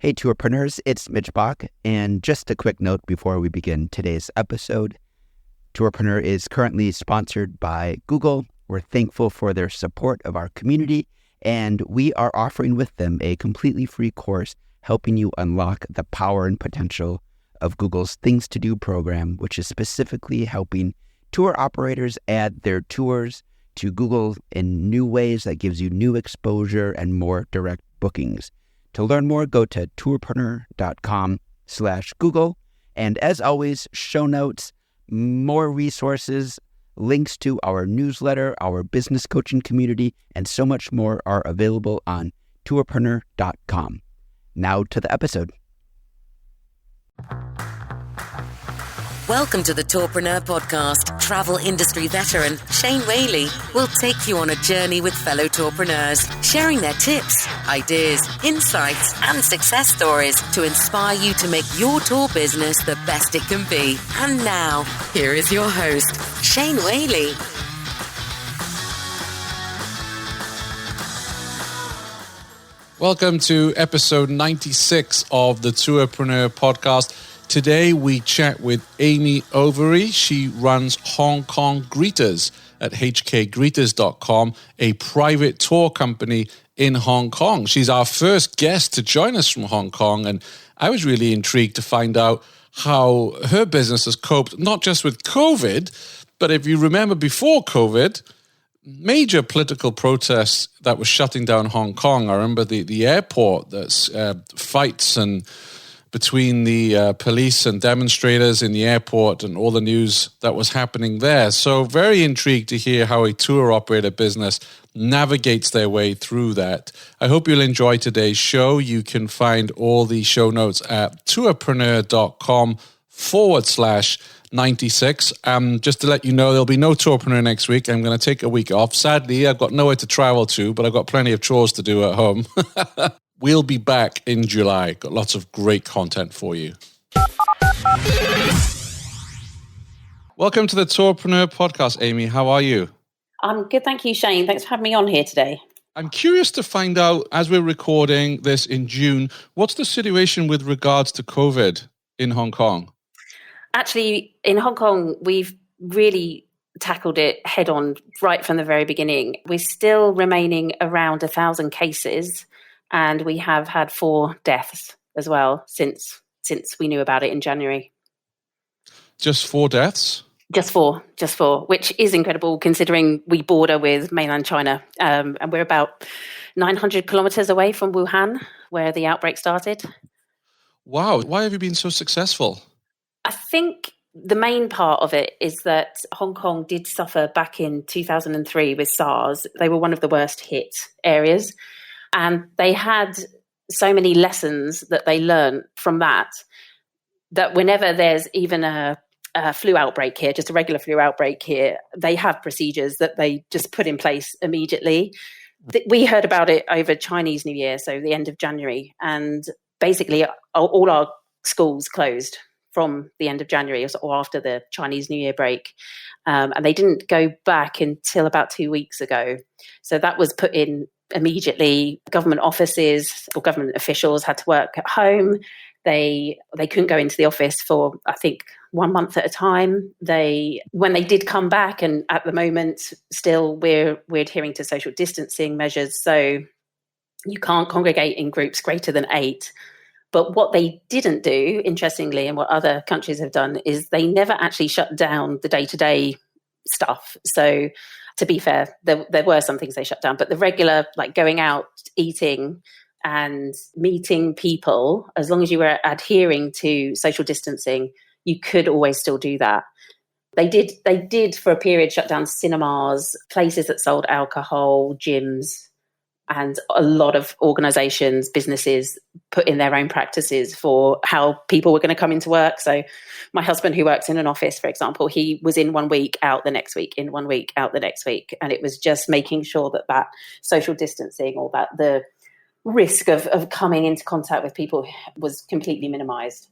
Hey, tourpreneurs, it's Mitch Bach, and just a quick note before we begin today's episode. Tourpreneur is currently sponsored by Google. We're thankful for their support of our community, and we are offering with them a completely free course helping you unlock the power and potential of Google's Things to Do program, which is specifically helping tour operators add their tours to Google in new ways that gives you new exposure and more direct bookings. To learn more, go to tourpreneur.com/Google. And as always, show notes, more resources, links to our newsletter, our business coaching community, and so much more are available on tourpreneur.com. Now to the episode. Welcome to the Tourpreneur Podcast. Travel industry veteran Shane Whaley will take you on a journey with fellow tourpreneurs, sharing their tips, ideas, insights, and success stories to inspire you to make your tour business the best it can be. And now, here is your host, Shane Whaley. Welcome to episode 96 of the Tourpreneur Podcast. Today we chat with Amy Overy. She runs Hong Kong Greeters at hkgreeters.com, a private tour company in Hong Kong. She's our first guest to join us from Hong Kong, and I was really intrigued to find out how her business has coped, not just with COVID, but if you remember before COVID, major political protests that were shutting down Hong Kong. I remember the airport, that's fights and between the police and demonstrators in the airport and all the news that was happening there. So very intrigued to hear how a tour operator business navigates their way through that. I hope you'll enjoy today's show. You can find all the show notes at tourpreneur.com/96. Just to let you know, there'll be no Tourpreneur next week. I'm going to take a week off. Sadly, I've got nowhere to travel to, but I've got plenty of chores to do at home. We'll be back in July. Got lots of great content for you. Welcome to the Tourpreneur Podcast, Amy. How are you? I'm good, thank you, Shane. Thanks for having me on here today. I'm curious to find out, as we're recording this in June, what's the situation with regards to COVID in Hong Kong? Actually, in Hong Kong, we've really tackled it head on right from the very beginning. We're still remaining around 1,000 cases, and we have had 4 deaths as well since we knew about it in January. Just 4 deaths? Just four, which is incredible considering we border with mainland China. And we're about 900 kilometers away from Wuhan, where the outbreak started. Wow. Why have you been so successful? I think the main part of it is that Hong Kong did suffer back in 2003 with SARS. They were one of the worst hit areas. And they had so many lessons that they learned from that whenever there's even a flu outbreak here, just a regular flu outbreak here, they have procedures that they just put in place immediately. We heard about it over Chinese New Year, so the end of January. And basically all our schools closed from the end of January or after the Chinese New Year break. And they didn't go back until about 2 weeks ago. So that was put in immediately. Government offices or government officials had to work at home. They couldn't go into the office for, I think, 1 month at a time. When they did come back, and at the moment still we're adhering to social distancing measures, so you can't congregate in groups greater than 8. But what they didn't do, interestingly, and what other countries have done, is they never actually shut down the day-to-day stuff. So to be fair, there were some things they shut down, but the regular, like going out, eating and meeting people, as long as you were adhering to social distancing, you could always still do that. They did for a period shut down cinemas, places that sold alcohol, gyms, and a lot of organisations, businesses put in their own practices for how people were going to come into work. So my husband, who works in an office, for example, he was in 1 week, out the next week, in 1 week, out the next week. And it was just making sure that social distancing, or that the risk of coming into contact with people was completely minimised.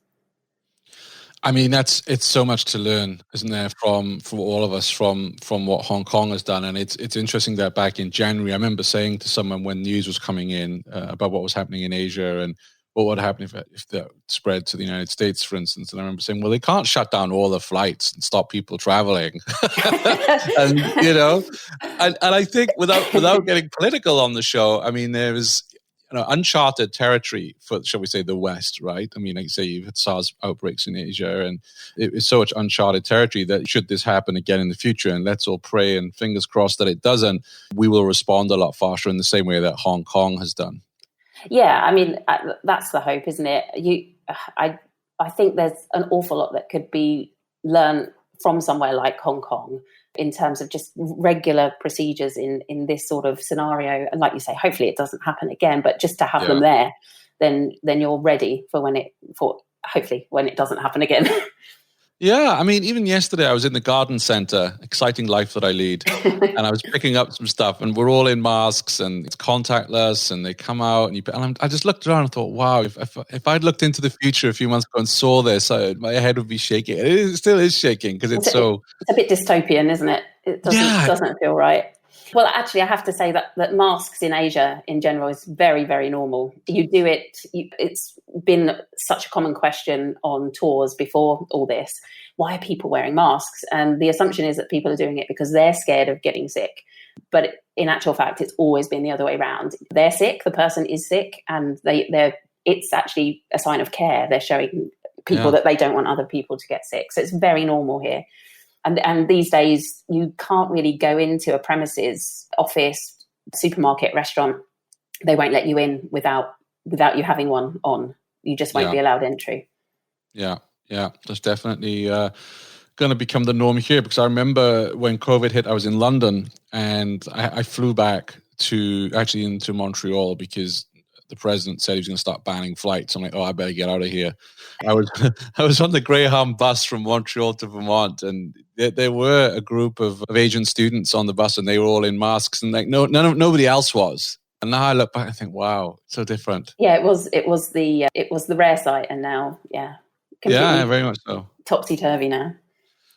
I mean, it's so much to learn, isn't there, from all of us, from what Hong Kong has done. And it's interesting that back in January, I remember saying to someone when news was coming in about what was happening in Asia and what would happen if that spread to the United States, for instance. And I remember saying, well, they can't shut down all the flights and stop people traveling. And, and I think without getting political on the show, I mean, there is uncharted territory for, shall we say, the West, right? I mean, like you say, you've had SARS outbreaks in Asia, and it's so much uncharted territory that should this happen again in the future, and let's all pray and fingers crossed that it doesn't, we will respond a lot faster in the same way that Hong Kong has done. Yeah, I mean, that's the hope, isn't it? I think there's an awful lot that could be learned from somewhere like Hong Kong in terms of just regular procedures in this sort of scenario. And like you say, hopefully it doesn't happen again, but just to have them there, then you're ready for hopefully when it doesn't happen again. Yeah, I mean, even yesterday I was in the garden center, exciting life that I lead, and I was picking up some stuff, and we're all in masks, and it's contactless, and they come out, and I just looked around and thought, wow, if I'd looked into the future a few months ago and saw this, my head would be shaking. It still is shaking because it's a bit dystopian, isn't it? It doesn't feel right. Well, actually, I have to say that masks in Asia in general is very, very normal. You do it. It's been such a common question on tours before all this. Why are people wearing masks? And the assumption is that people are doing it because they're scared of getting sick. But in actual fact, it's always been the other way around. They're sick, the person is sick, and it's actually a sign of care. They're showing people that they don't want other people to get sick. So it's very normal here. And these days, you can't really go into a premises, office, supermarket, restaurant. They won't let you in without you having one on. You just won't be allowed entry. Yeah, that's definitely going to become the norm here, because I remember when COVID hit, I was in London, and I flew back into Montreal because the president said he was going to start banning flights. I'm like, I better get out of here. I was on the Greyhound bus from Montreal to Vermont, and there were a group of Asian students on the bus, and they were all in masks, and like nobody else was. And now I look back and think, wow, so different. Yeah, it was the rare sight, and now, very much so. Topsy-turvy now.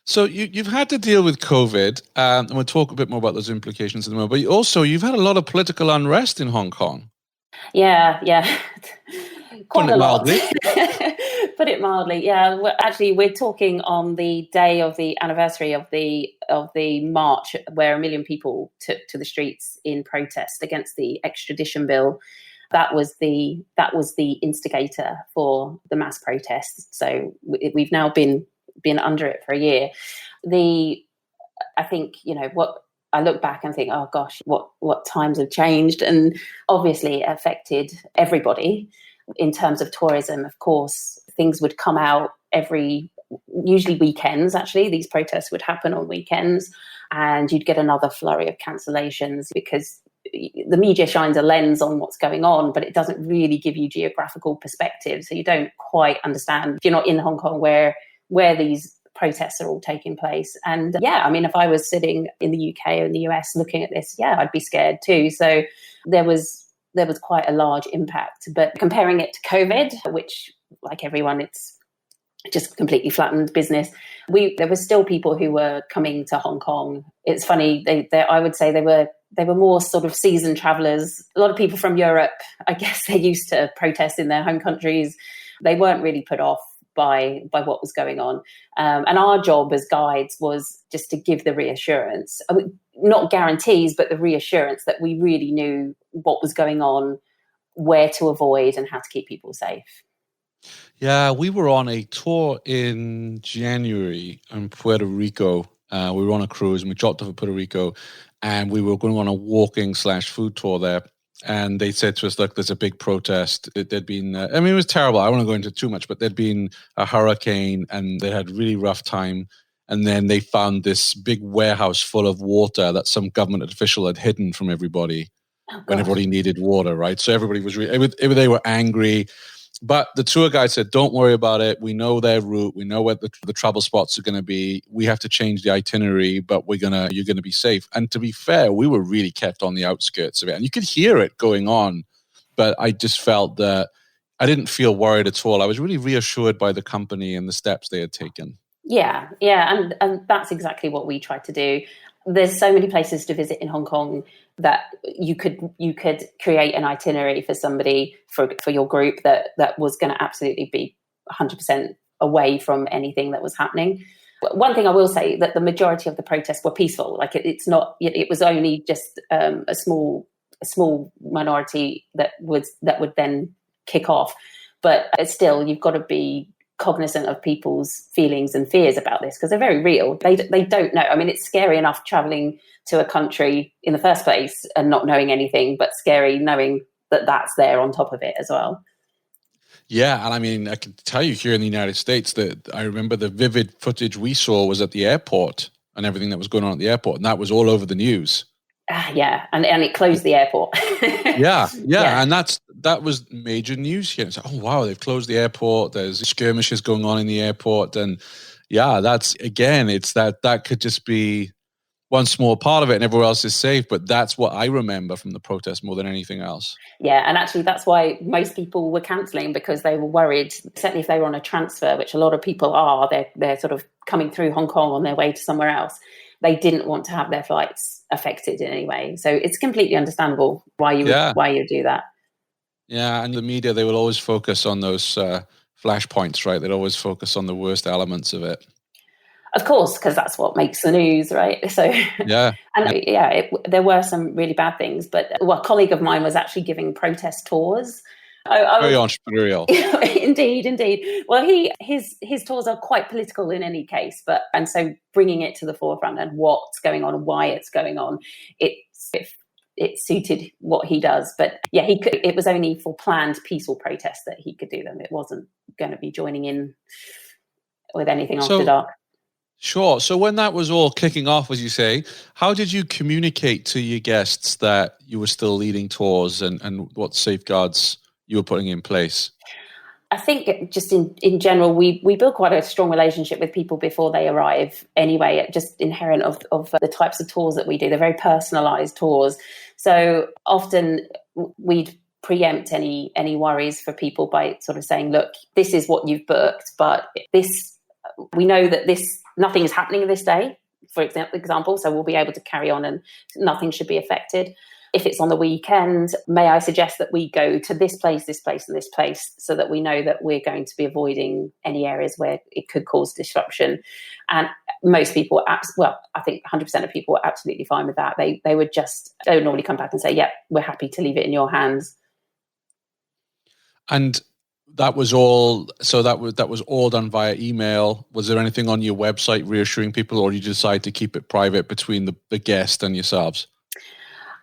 So you've had to deal with COVID, and we'll talk a bit more about those implications in a moment. But also, you've had a lot of political unrest in Hong Kong. Yeah. Quite a lot. Put it mildly. Yeah. Well, actually, we're talking on the day of the anniversary of the march where 1 million people took to the streets in protest against the extradition bill. That was the instigator for the mass protests. So we've now been under it for a year. I think, what I look back and think, oh gosh, what times have changed, and obviously it affected everybody. In terms of tourism, of course, things would come out usually weekends. Actually, these protests would happen on weekends, and you'd get another flurry of cancellations because the media shines a lens on what's going on, but it doesn't really give you geographical perspective. So you don't quite understand, if you're not in Hong Kong, where these protests are all taking place. And I mean, if I was sitting in the UK or in the US looking at this, I'd be scared too. So there was quite a large impact. But comparing it to COVID, which, like everyone, it's just completely flattened business. There were still people who were coming to Hong Kong. It's funny, I would say they were more sort of seasoned travellers. A lot of people from Europe, I guess they're used to protests in their home countries. They weren't really put off by what was going on. And our job as guides was just to give the reassurance, not guarantees, but the reassurance that we really knew what was going on, where to avoid, and how to keep people safe. Yeah, we were on a tour in January in Puerto Rico. We were on a cruise, and we dropped off at Puerto Rico, and we were going on a walking/food tour there. And they said to us, look, there's a big protest. There'd been, it was terrible. I won't go into too much, but there'd been a hurricane, and they had a really rough time. And then they found this big warehouse full of water that some government official had hidden from everybody when everybody needed water, right? So everybody was they were angry. But the tour guide said, don't worry about it. We know their route. We know where the travel spots are going to be. We have to change the itinerary, but you're going to be safe. And to be fair, we were really kept on the outskirts of it. And you could hear it going on. But I just felt that I didn't feel worried at all. I was really reassured by the company and the steps they had taken. Yeah. And that's exactly what we tried to do. there's so many places to visit in Hong Kong that you could create an itinerary for somebody for your group that was going to absolutely be 100% away from anything that was happening. One thing I will say, that the majority of the protests were peaceful. Like it's not, it was only just a small minority that would then kick off. But still, you've got to be cognizant of people's feelings and fears about this, because they're very real. They don't know. I mean, it's scary enough traveling to a country in the first place and not knowing anything, but scary knowing that that's there on top of it as well. Yeah, and I mean, I can tell you here in the United States that I remember the vivid footage we saw was at the airport and everything that was going on at the airport, and that was all over the news. Yeah, and it closed the airport. yeah, and that was major news here. It's like, oh wow, they've closed the airport. There's skirmishes going on in the airport, and yeah, that's again, it's that could just be one small part of it, and everywhere else is safe. But that's what I remember from the protest more than anything else. Yeah, and actually that's why most people were cancelling, because they were worried, certainly if they were on a transfer, which a lot of people are, they're sort of coming through Hong Kong on their way to somewhere else. They didn't want to have their flights affected in any way. So it's completely understandable why you do that. Yeah, and the media, they will always focus on those flashpoints, right? They'd always focus on the worst elements of it. Of course, because that's what makes the news, right? So yeah, there were some really bad things, but a colleague of mine was actually giving protest tours. Very entrepreneurial. Indeed. Well, his tours are quite political in any case, and so bringing it to the forefront and what's going on and why it's going on, it suited what he does. But yeah, it was only for planned peaceful protests that he could do them. It wasn't going to be joining in with anything after dark. Sure. So when that was all kicking off, as you say, how did you communicate to your guests that you were still leading tours and what safeguards you were putting in place? I think just in general, we build quite a strong relationship with people before they arrive anyway, just inherent of the types of tours that we do. They're very personalised tours. So often we'd preempt any worries for people by sort of saying, look, this is what you've booked, but we know that nothing is happening this day, for example, so we'll be able to carry on and nothing should be affected. If it's on the weekend, may I suggest that we go to this place, this place, and this place, so that we know that we're going to be avoiding any areas where it could cause disruption. And most people, I think 100% of people are absolutely fine with that. They would normally come back and say, yeah, we're happy to leave it in your hands. And that was all. So that was all done via email. Was there anything on your website reassuring people, or did you decide to keep it private between the guest and yourselves?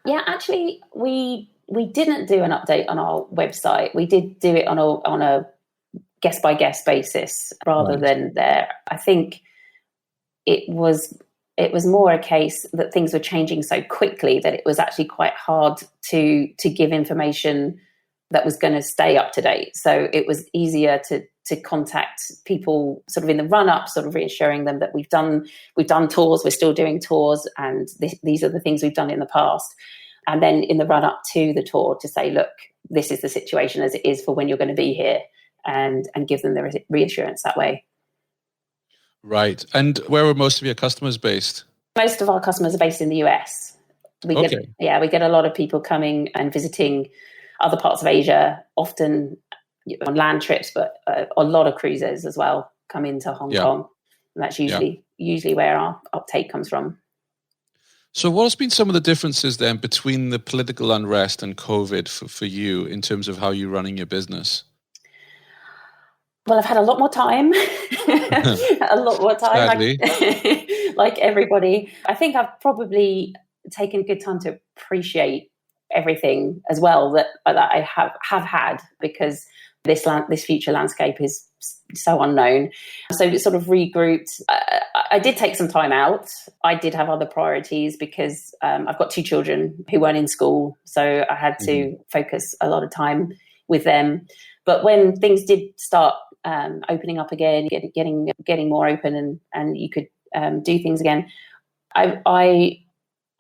Yeah, actually, we didn't do an update on our website. We did do it on a guest by guest basis rather than there. I think it was more a case that things were changing so quickly that it was actually quite hard to give information that was going to stay up to date. So it was easier to contact people sort of in the run up, sort of reassuring them that we've done tours, we're still doing tours, and these are the things we've done in the past. And then in the run up to the tour to say, look, this is the situation as it is for when you're going to be here, and give them the reassurance that way. Right. And where were most of your customers based? Most of our customers are based in the US. We get a lot of people coming and visiting other parts of Asia, often on land trips, but a lot of cruisers as well come into Hong Kong. And that's usually where our uptake comes from. So what has been some of the differences then between the political unrest and COVID for you in terms of how you're running your business? Well, I've had a lot more time. Like everybody. I think I've probably taken good time to appreciate everything as well that I have had, because this future landscape is so unknown. So it sort of regrouped. I did take some time out. I did have other priorities because I've got 2 children who weren't in school, so I had to focus a lot of time with them. But when things did start opening up again, getting more open, and you could do things again, I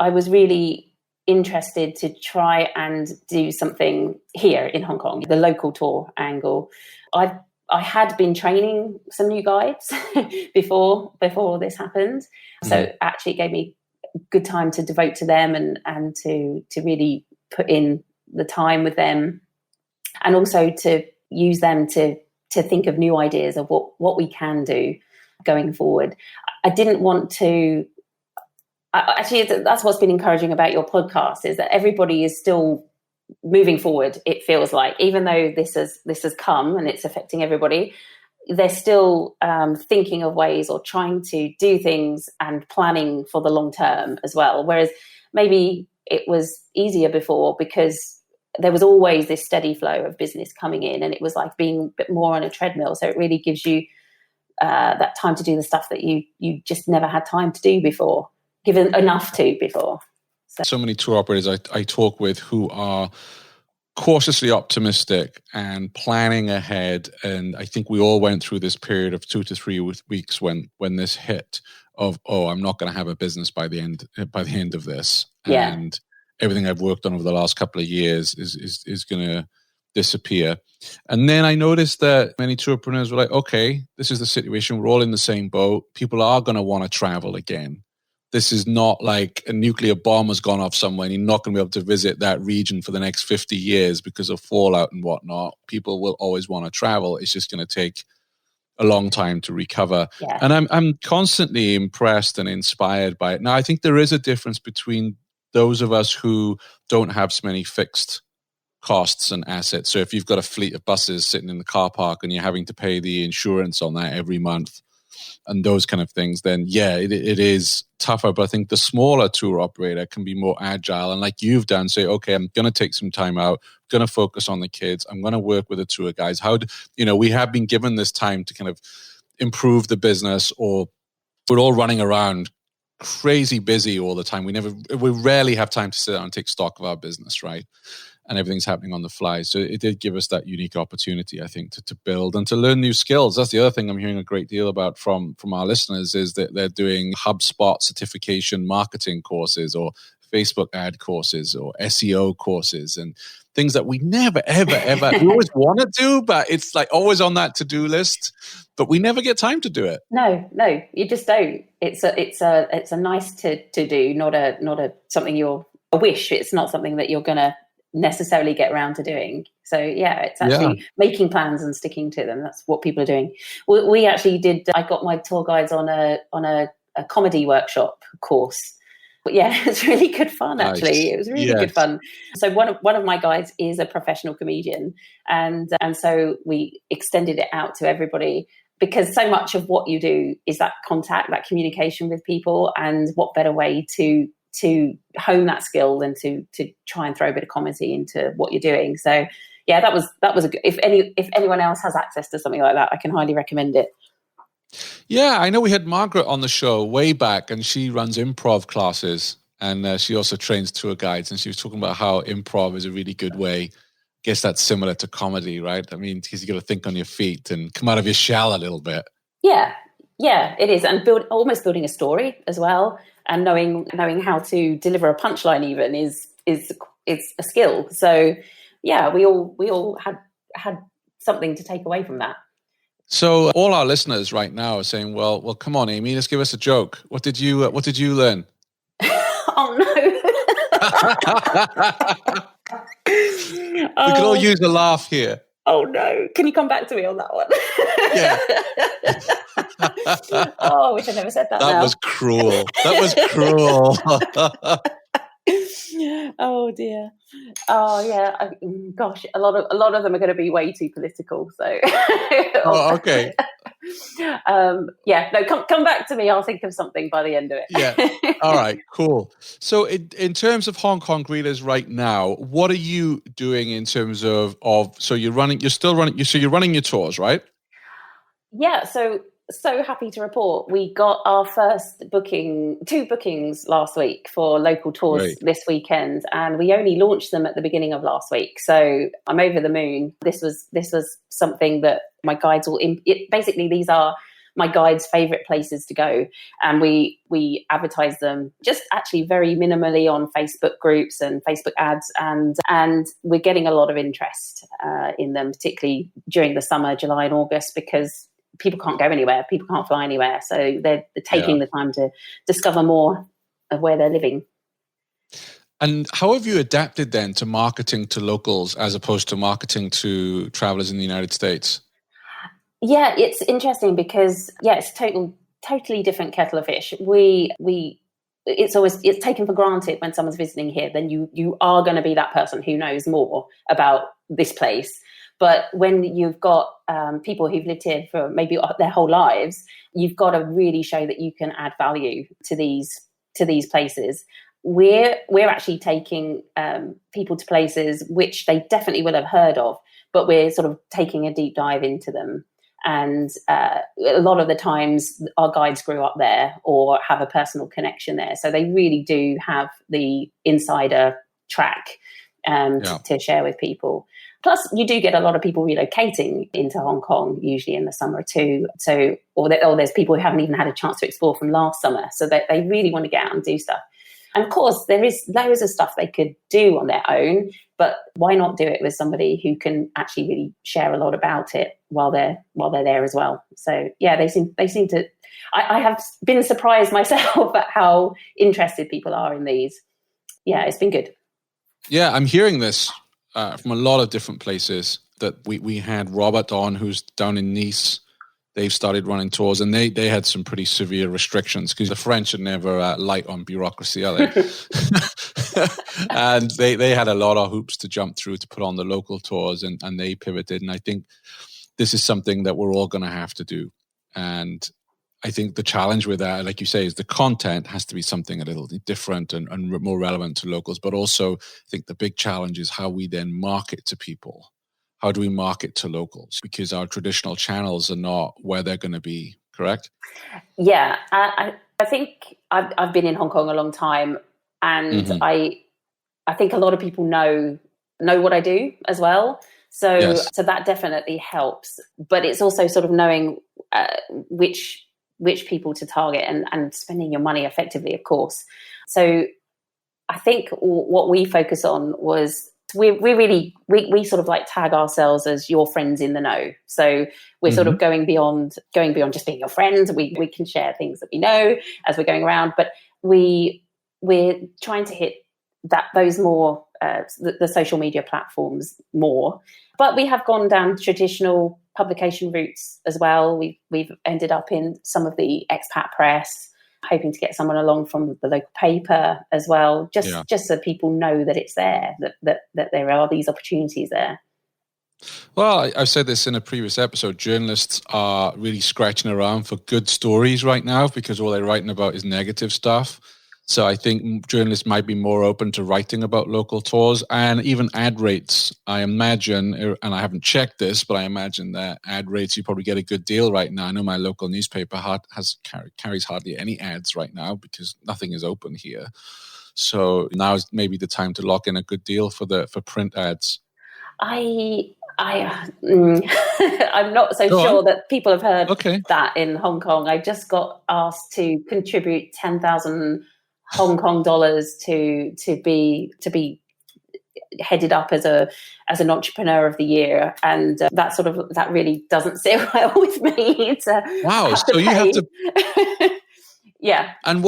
was really interested to try and do something here in Hong Kong, the local tour angle. I had been training some new guides before this happened, so actually it gave me good time to devote to them and to really put in the time with them, and also to use them to think of new ideas of what we can do going forward. I didn't want to. Actually, that's what's been encouraging about your podcast, is that everybody is still moving forward. It feels like, even though this has come and it's affecting everybody, they're still thinking of ways or trying to do things and planning for the long term as well. Whereas maybe it was easier before because there was always this steady flow of business coming in, and it was like being a bit more on a treadmill. So it really gives you that time to do the stuff that you just never had time to do before, given enough to before. So many tour operators I talk with who are cautiously optimistic and planning ahead. And I think we all went through this period of 2 to 3 weeks when this hit of, I'm not going to have a business by the end of this. Yeah. And everything I've worked on over the last couple of years is going to disappear. And then I noticed that many tourpreneurs were like, okay, this is the situation. We're all in the same boat. People are going to want to travel again. This is not like a nuclear bomb has gone off somewhere and you're not going to be able to visit that region for the next 50 years because of fallout and whatnot. People will always want to travel. It's just going to take a long time to recover. Yeah. And I'm constantly impressed and inspired by it. Now, I think there is a difference between those of us who don't have so many fixed costs and assets. So if you've got a fleet of buses sitting in the car park and you're having to pay the insurance on that every month, and those kind of things, then yeah, it is tougher. But I think the smaller tour operator can be more agile. And like you've done, say, okay, I'm going to take some time out, going to focus on the kids. I'm going to work with the tour guys. We have been given this time to kind of improve the business, or we're all running around crazy busy all the time. We rarely have time to sit down and take stock of our business, right? And everything's happening on the fly. So it did give us that unique opportunity, I think, to build and to learn new skills. That's the other thing I'm hearing a great deal about from our listeners, is that they're doing HubSpot certification marketing courses, or Facebook ad courses, or SEO courses, and things that we never, ever, ever, we always want to do, but it's like always on that to-do list, but we never get time to do it. No, you just don't. It's a nice to do, not a something you're a wish. It's not something that you're going to necessarily get around to doing. So yeah, it's actually making plans and sticking to them. That's what people are doing. We actually did. I got my tour guides on a comedy workshop course. But yeah, it's really good fun. Actually, nice. It was really good fun. So one of my guides is a professional comedian, and so we extended it out to everybody, because so much of what you do is that contact, that communication with people, and what better way to hone that skill than to try and throw a bit of comedy into what you're doing. So yeah, that was a good, if anyone else has access to something like that, I can highly recommend it. Yeah, I know we had Margaret on the show way back, and she runs improv classes, and she also trains tour guides, and she was talking about how improv is a really good way. I guess that's similar to comedy, right? I mean, because you got to think on your feet and come out of your shell a little bit. Yeah, it is. And almost building a story as well, and knowing how to deliver a punchline even is a skill. So yeah, we all had something to take away from that. So all our listeners right now are saying, well, come on, Amy, let's give us a joke. What did you learn? Oh no. We could all use a laugh here. Oh no. Can you come back to me on that one? Yeah. Oh, I wish I never said that. That was cruel. Oh dear. Oh yeah. Gosh, a lot of them are going to be way too political. So. Oh, okay. Yeah. No, come back to me. I'll think of something by the end of it. Yeah. All right. Cool. So, in terms of Hong Kong greeters right now, what are you doing in terms of? So you're running your tours, right? Yeah. So happy to report we got our first two bookings last week for local tours this weekend, and we only launched them at the beginning of last week. So I'm over the moon. This was something that my guides basically, these are my guides' favorite places to go, and we advertise them just actually very minimally on Facebook groups and Facebook ads, and we're getting a lot of interest in them, particularly during the summer, July and August, because people can't go anywhere. People can't fly anywhere. So they're taking the time to discover more of where they're living. And how have you adapted then to marketing to locals as opposed to marketing to travelers in the United States? Yeah, it's interesting because it's totally different kettle of fish. It's taken for granted when someone's visiting here, then you are going to be that person who knows more about this place. But when you've got people who've lived here for maybe their whole lives, you've got to really show that you can add value to these places. We're actually taking people to places which they definitely will have heard of, but we're sort of taking a deep dive into them. And a lot of the times our guides grew up there or have a personal connection there. So they really do have the insider track to share with people. Plus, you do get a lot of people relocating into Hong Kong, usually in the summer too. So, or there's people who haven't even had a chance to explore from last summer. So they really want to get out and do stuff. And of course, there is loads of stuff they could do on their own, but why not do it with somebody who can actually really share a lot about it while they're there as well? So yeah, they seem to. I have been surprised myself at how interested people are in these. Yeah, it's been good. Yeah, I'm hearing this from a lot of different places. That we had Robert on, who's down in Nice. They've started running tours, and they had some pretty severe restrictions because the French are never light on bureaucracy, are they? And they had a lot of hoops to jump through to put on the local tours, and they pivoted. And I think this is something that we're all going to have to do. And I think the challenge with that, like you say, is the content has to be something a little different and more relevant to locals. But also, I think the big challenge is how we then market to people. How do we market to locals? Because our traditional channels are not where they're going to be, correct? Yeah, I think I've been in Hong Kong a long time, and I think a lot of people know what I do as well. So that definitely helps. But it's also sort of knowing which people to target and spending your money effectively, of course. So I think what we focus on was we sort of like tag ourselves as your friends in the know. So we're sort of going beyond just being your friends. We can share things that we know as we're going around, but we're trying to hit those more the social media platforms more. But we have gone down traditional publication routes as well. We've ended up in some of the expat press, hoping to get someone along from the local paper as well, just so people know that it's there, that there are these opportunities there. Well, I've said this in a previous episode. Journalists are really scratching around for good stories right now because all they're writing about is negative stuff. So I think journalists might be more open to writing about local tours and even ad rates. I imagine, and I haven't checked this, but I imagine that ad rates, you probably get a good deal right now. I know my local newspaper carries hardly any ads right now because nothing is open here. So now is maybe the time to lock in a good deal for print ads. I'm not so sure that people have heard that in Hong Kong. I just got asked to contribute 10,000 Hong Kong dollars to be headed up as an entrepreneur of the year, and that really doesn't sit well with me. Wow! So you have to. Yeah. And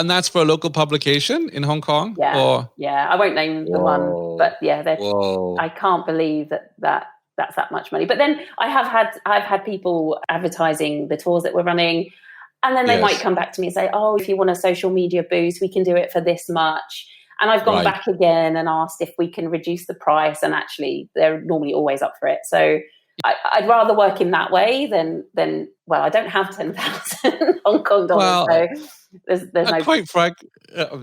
that's for a local publication in Hong Kong? Yeah. Yeah. I won't name the one, but yeah, I can't believe that's that much money. But then I've had people advertising the tours that we're running, and then they might come back to me and say, "Oh, if you want a social media boost, we can do it for this much." And I've gone back again and asked if we can reduce the price, and actually they're normally always up for it. So I'd rather work in that way than I don't have 10,000 Hong Kong dollars. So there's no. Quite frank, I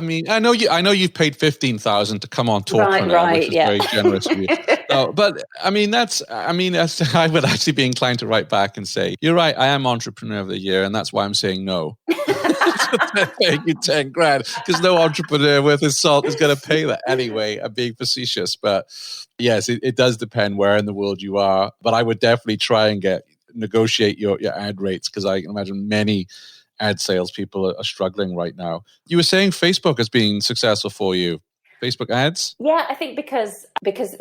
mean, I know you've paid 15,000 to come on tour, which is very generous of you. But I would actually be inclined to write back and say, "You're right, I am Entrepreneur of the Year, and that's why I'm saying no." Paying you 10 grand because no entrepreneur worth his salt is going to pay that anyway. I'm being facetious, but yes, it does depend where in the world you are. But I would definitely try and negotiate your ad rates because I can imagine many ad sales people are struggling right now. You were saying Facebook has been successful for you. Facebook ads? Yeah, I think because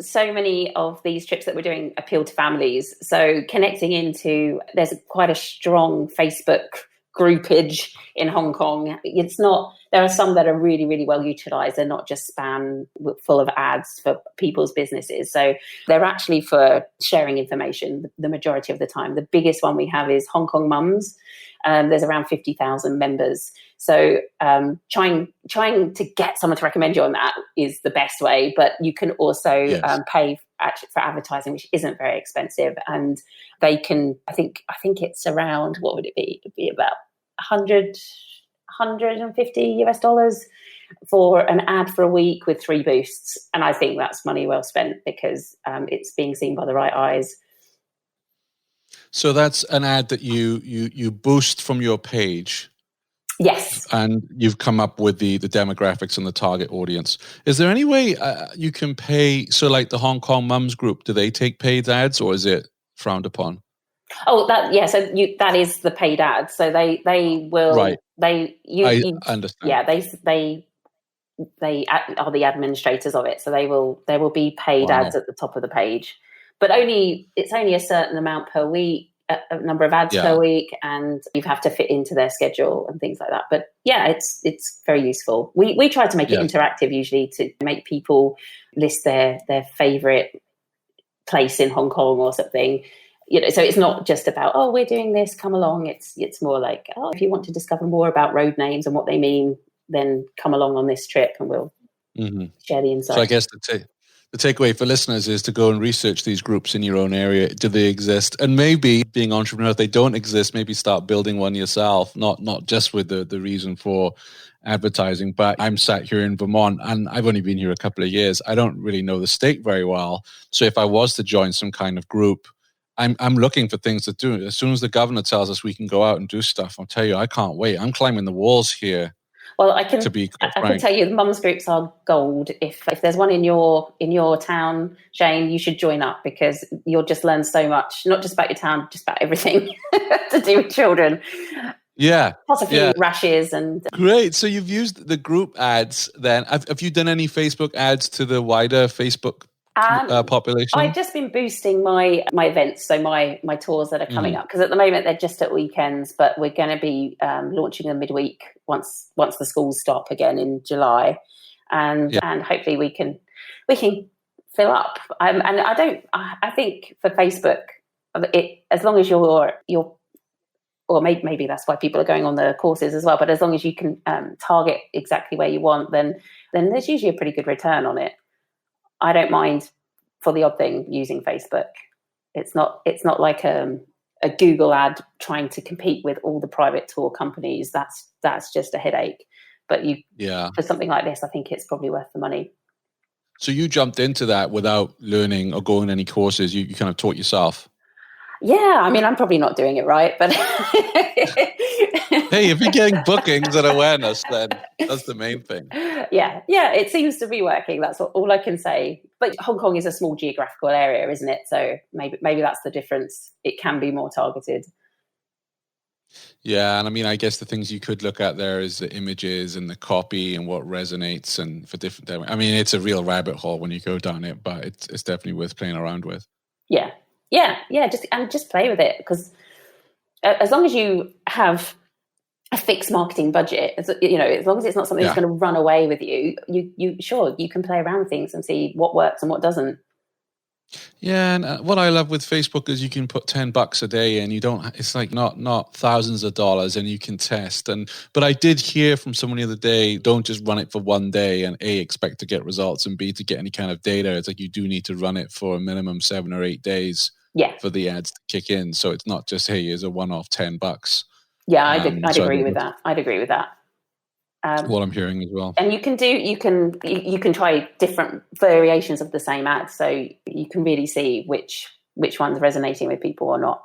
so many of these trips that we're doing appeal to families. So connecting there's quite a strong Facebook groupage in Hong Kong. It's not, there are some that are really, really well utilized. They're not just spam full of ads for people's businesses. So they're actually for sharing information the majority of the time. The biggest one we have is Hong Kong Mums. There's around 50,000 members. So trying to get someone to recommend you on that is the best way. But you can also pay for advertising, which isn't very expensive. And they can, I think it's around, what would it be? It'd be about $150 for an ad for a week with 3 boosts. And I think that's money well spent because it's being seen by the right eyes. So that's an ad that you boost from your page. Yes. And you've come up with the demographics and the target audience. Is there any way you can pay? So like the Hong Kong Mums group, do they take paid ads or is it frowned upon? Oh, that is the paid ad. So they will. Right. I understand. Yeah, they are the administrators of it. So there will be paid ads at the top of the page, but it's only a certain amount per week, a number of ads per week, and you have to fit into their schedule and things like that. But yeah, it's very useful. We try to make it interactive usually to make people list their favorite place in Hong Kong or something. So it's not just about, oh, we're doing this, come along. It's more like, oh, if you want to discover more about road names and what they mean, then come along on this trip and we'll share the insights. So I guess the takeaway for listeners is to go and research these groups in your own area. Do they exist? And maybe being entrepreneur, if they don't exist, maybe start building one yourself, not just with the reason for advertising. But I'm sat here in Vermont and I've only been here a couple of years. I don't really know the state very well. So if I was to join some kind of group, I'm looking for things to do. As soon as the governor tells us we can go out and do stuff, I'll tell you, I can't wait. I'm climbing the walls here. Well, I can tell you the mums groups are gold. If there's one in your town, Shane, you should join up because you'll just learn so much, not just about your town, just about everything to do with children. Yeah. Plus a few rashes and... Great. So you've used the group ads then. Have you done any Facebook ads to the wider Facebook population? I've just been boosting my events, so my tours that are coming up, because at the moment they're just at weekends, but we're going to be launching them midweek once the schools stop again in July, and hopefully we can fill up. And I think for Facebook, as long as you're or maybe that's why people are going on the courses as well. But as long as you can target exactly where you want, then there's usually a pretty good return on it. I don't mind for the odd thing using Facebook. It's not like a Google ad trying to compete with all the private tour companies. That's just a headache. But for something like this, I think it's probably worth the money. So you jumped into that without learning or going any courses. You kind of taught yourself. Yeah, I mean, I'm probably not doing it right, but hey, if you're getting bookings and awareness, then that's the main thing. Yeah, it seems to be working. That's all I can say. But Hong Kong is a small geographical area, isn't it? So maybe that's the difference. It can be more targeted. Yeah, and I mean, I guess the things you could look at there is the images and the copy and what resonates, and for different. I mean, it's a real rabbit hole when you go down it, but it's definitely worth playing around with. Yeah. Just play with it, because as long as you have a fixed marketing budget, as long as it's not something that's going to run away with you, you can play around with things and see what works and what doesn't. Yeah, and what I love with Facebook is you can put $10 a day in. It's like not thousands of dollars, and you can test. But I did hear from someone the other day, don't just run it for one day and A, expect to get results, and B, to get any kind of data. It's like you do need to run it for a minimum 7 or 8 days for the ads to kick in. So it's not just, hey, here's a one-off $10. Yeah, I'd agree with that. I'd agree with that. What I'm hearing as well. And you can try different variations of the same ad, so you can really see which one's resonating with people or not.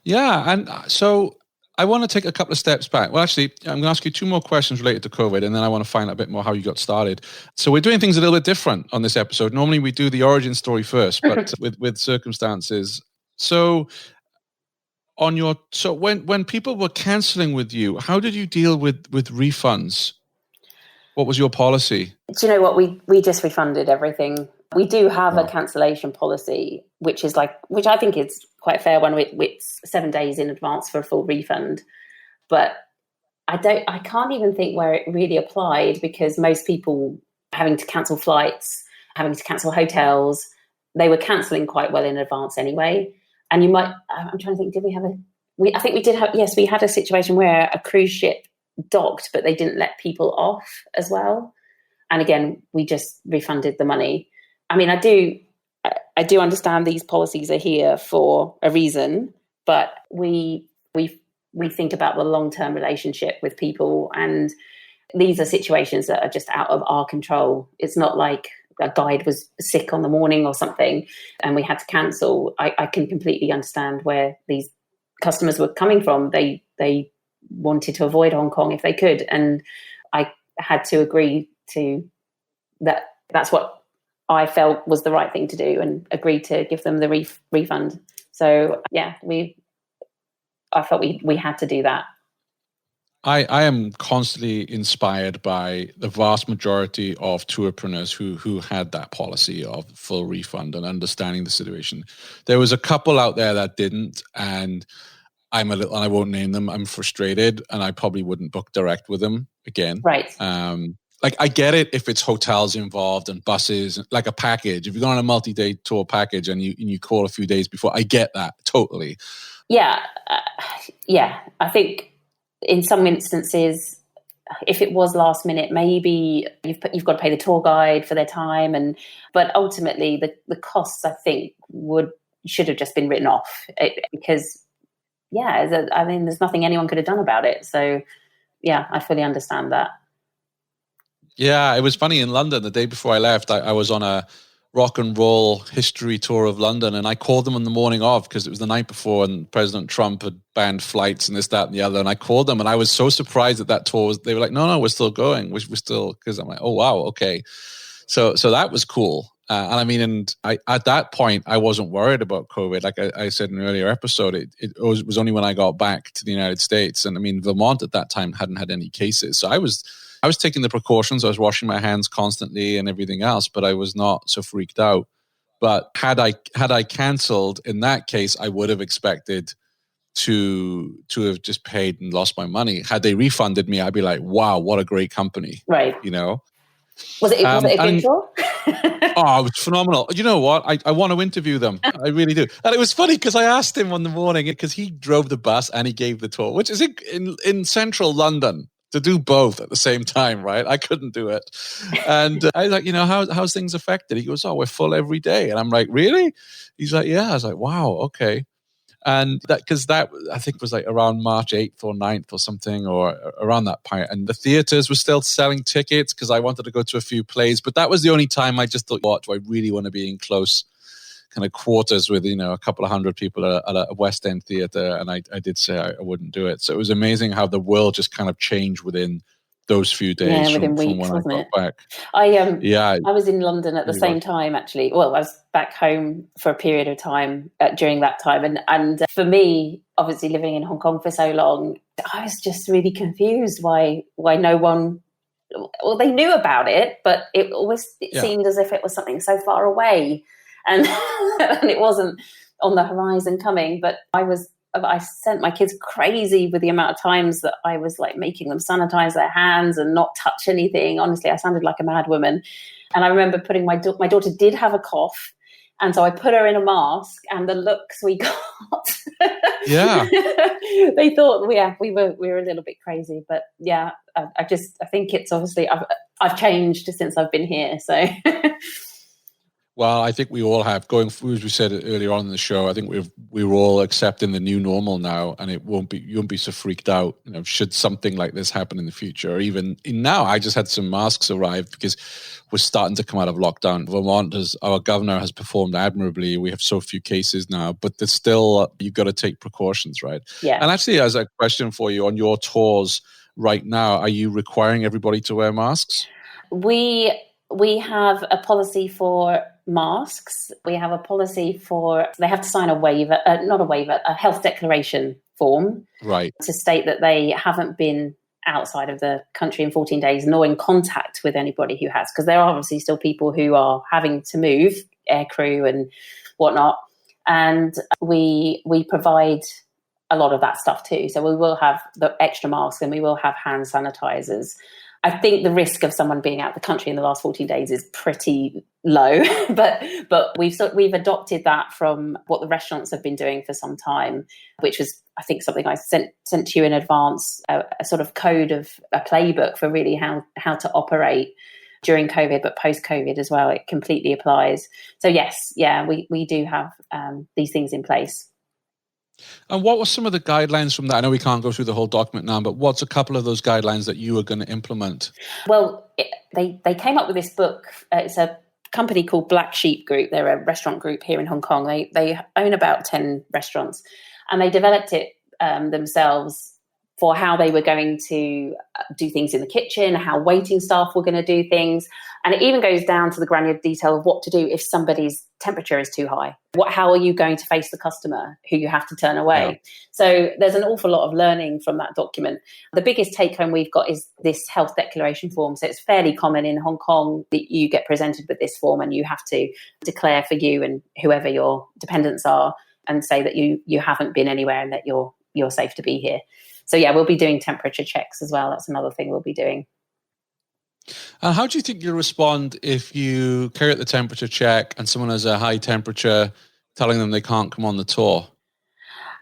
Yeah, and so I want to take a couple of steps back. Well, actually, I'm going to ask you 2 more questions related to COVID, and then I want to find out a bit more how you got started. So we're doing things a little bit different on this episode. Normally we do the origin story first, but with circumstances. So when people were cancelling with you, how did you deal with refunds? What was your policy? Do you know what? We just refunded everything. We do have a Wow. cancellation policy, which I think is quite a fair one. It's 7 days in advance for a full refund. But I can't even think where it really applied, because most people having to cancel flights, having to cancel hotels, they were cancelling quite well in advance anyway. And I'm trying to think, did we have I think we did have, yes, we had a situation where a cruise ship docked, but they didn't let people off as well. And again, we just refunded the money. I mean, I do understand these policies are here for a reason, but we think about the long-term relationship with people, and these are situations that are just out of our control. It's not like a guide was sick on the morning or something and we had to cancel. I can completely understand where these customers were coming from. They wanted to avoid Hong Kong if they could, and I had to agree to that. That's what I felt was the right thing to do, and agreed to give them the refund. So yeah, I felt we had to do that. I am constantly inspired by the vast majority of tourpreneurs who had that policy of full refund and understanding the situation. There was a couple out there that didn't, and I won't name them. I'm frustrated, and I probably wouldn't book direct with them again. Right. Like, I get it if it's hotels involved and buses, like a package. If you're going on a multi-day tour package and you call a few days before, I get that totally. Yeah, I think in some instances, if it was last minute, maybe you've got to pay the tour guide for their time, but ultimately the costs, I think, should have just been written off, because I mean, there's nothing anyone could have done about it. So yeah, I fully understand that. Yeah, it was funny in London the day before I left. I was on a rock and roll history tour of London, and I called them on the morning of, because it was the night before and President Trump had banned flights and this, that, and the other. And I called them, and I was so surprised that tour they were like, no, we're still going. We're still, because I'm like, oh wow, okay. So that was cool. And I mean, at that point, I wasn't worried about COVID. Like I said in an earlier episode, it was only when I got back to the United States. And I mean, Vermont at that time hadn't had any cases. So I was taking the precautions. I was washing my hands constantly and everything else, but I was not so freaked out. But had I cancelled, in that case, I would have expected to have just paid and lost my money. Had they refunded me, I'd be like, wow, what a great company. Right. You know? Was it a good tour? Oh, it was phenomenal. You know what? I want to interview them. I really do. And it was funny because I asked him on the morning, because he drove the bus and he gave the tour, which is in central London, to do both at the same time, right? I couldn't do it. And I was like, how's things affected? He goes, oh, we're full every day. And I'm like, really? He's like, yeah. I was like, wow, okay. And because that I think was like around March 8th or 9th or something, or around that point. And the theaters were still selling tickets because I wanted to go to a few plays. But that was the only time I just thought, what, do I really want to be in close kind of quarters with, a couple of hundred people at a West End theater? And I did say I wouldn't do it. So it was amazing how the world just kind of changed within those few days from weeks, when wasn't I got back. I was in London at the same time, actually. Well, I was back home for a period of time during that time. And for me, obviously living in Hong Kong for so long, I was just really confused why no one, well, they knew about it, but it always seemed as if it was something so far away and, and it wasn't on the horizon coming. But I sent my kids crazy with the amount of times that I was like making them sanitize their hands and not touch anything. Honestly, I sounded like a mad woman. And I remember putting my daughter did have a cough. And so I put her in a mask, and the looks we got. Yeah. They thought, we were a little bit crazy. But yeah, I think it's obviously, I've changed since I've been here. So. Well, I think we all have. Going through, as we said earlier on in the show, I think we're all accepting the new normal now, and you won't be so freaked out. Should something like this happen in the future, or even now, I just had some masks arrive because we're starting to come out of lockdown. Vermont, our governor has performed admirably. We have so few cases now, but there's still you've got to take precautions, right? Yeah. And actually, as a question for you on your tours right now, are you requiring everybody to wear masks? We have a policy for masks. We have a policy for, they have to sign a health declaration form. Right. To state that they haven't been outside of the country in 14 days, nor in contact with anybody who has, because there are obviously still people who are having to move, air crew and whatnot. And we provide a lot of that stuff too. So we will have the extra masks and we will have hand sanitizers. I think the risk of someone being out of the country in the last 14 days is pretty low, but we've adopted that from what the restaurants have been doing for some time, which was, I think, something I sent to you in advance, a sort of code of a playbook for really how to operate during COVID, but post-COVID as well. It completely applies. So yes, yeah, we do have these things in place. And what were some of the guidelines from that? I know we can't go through the whole document now, but what's a couple of those guidelines that you were going to implement? Well, they came up with this book. It's a company called Black Sheep Group. They're a restaurant group here in Hong Kong. They own about 10 restaurants, and they developed it themselves for how they were going to do things in the kitchen, how waiting staff were going to do things. And it even goes down to the granular detail of what to do if somebody's temperature is too high. How are you going to face the customer who you have to turn away? Yeah. So there's an awful lot of learning from that document. The biggest take home we've got is this health declaration form. So it's fairly common in Hong Kong that you get presented with this form and you have to declare for you and whoever your dependents are and say that you haven't been anywhere and that you're safe to be here. So yeah, we'll be doing temperature checks as well. That's another thing we'll be doing. And how do you think you'll respond if you carry out the temperature check and someone has a high temperature, telling them they can't come on the tour?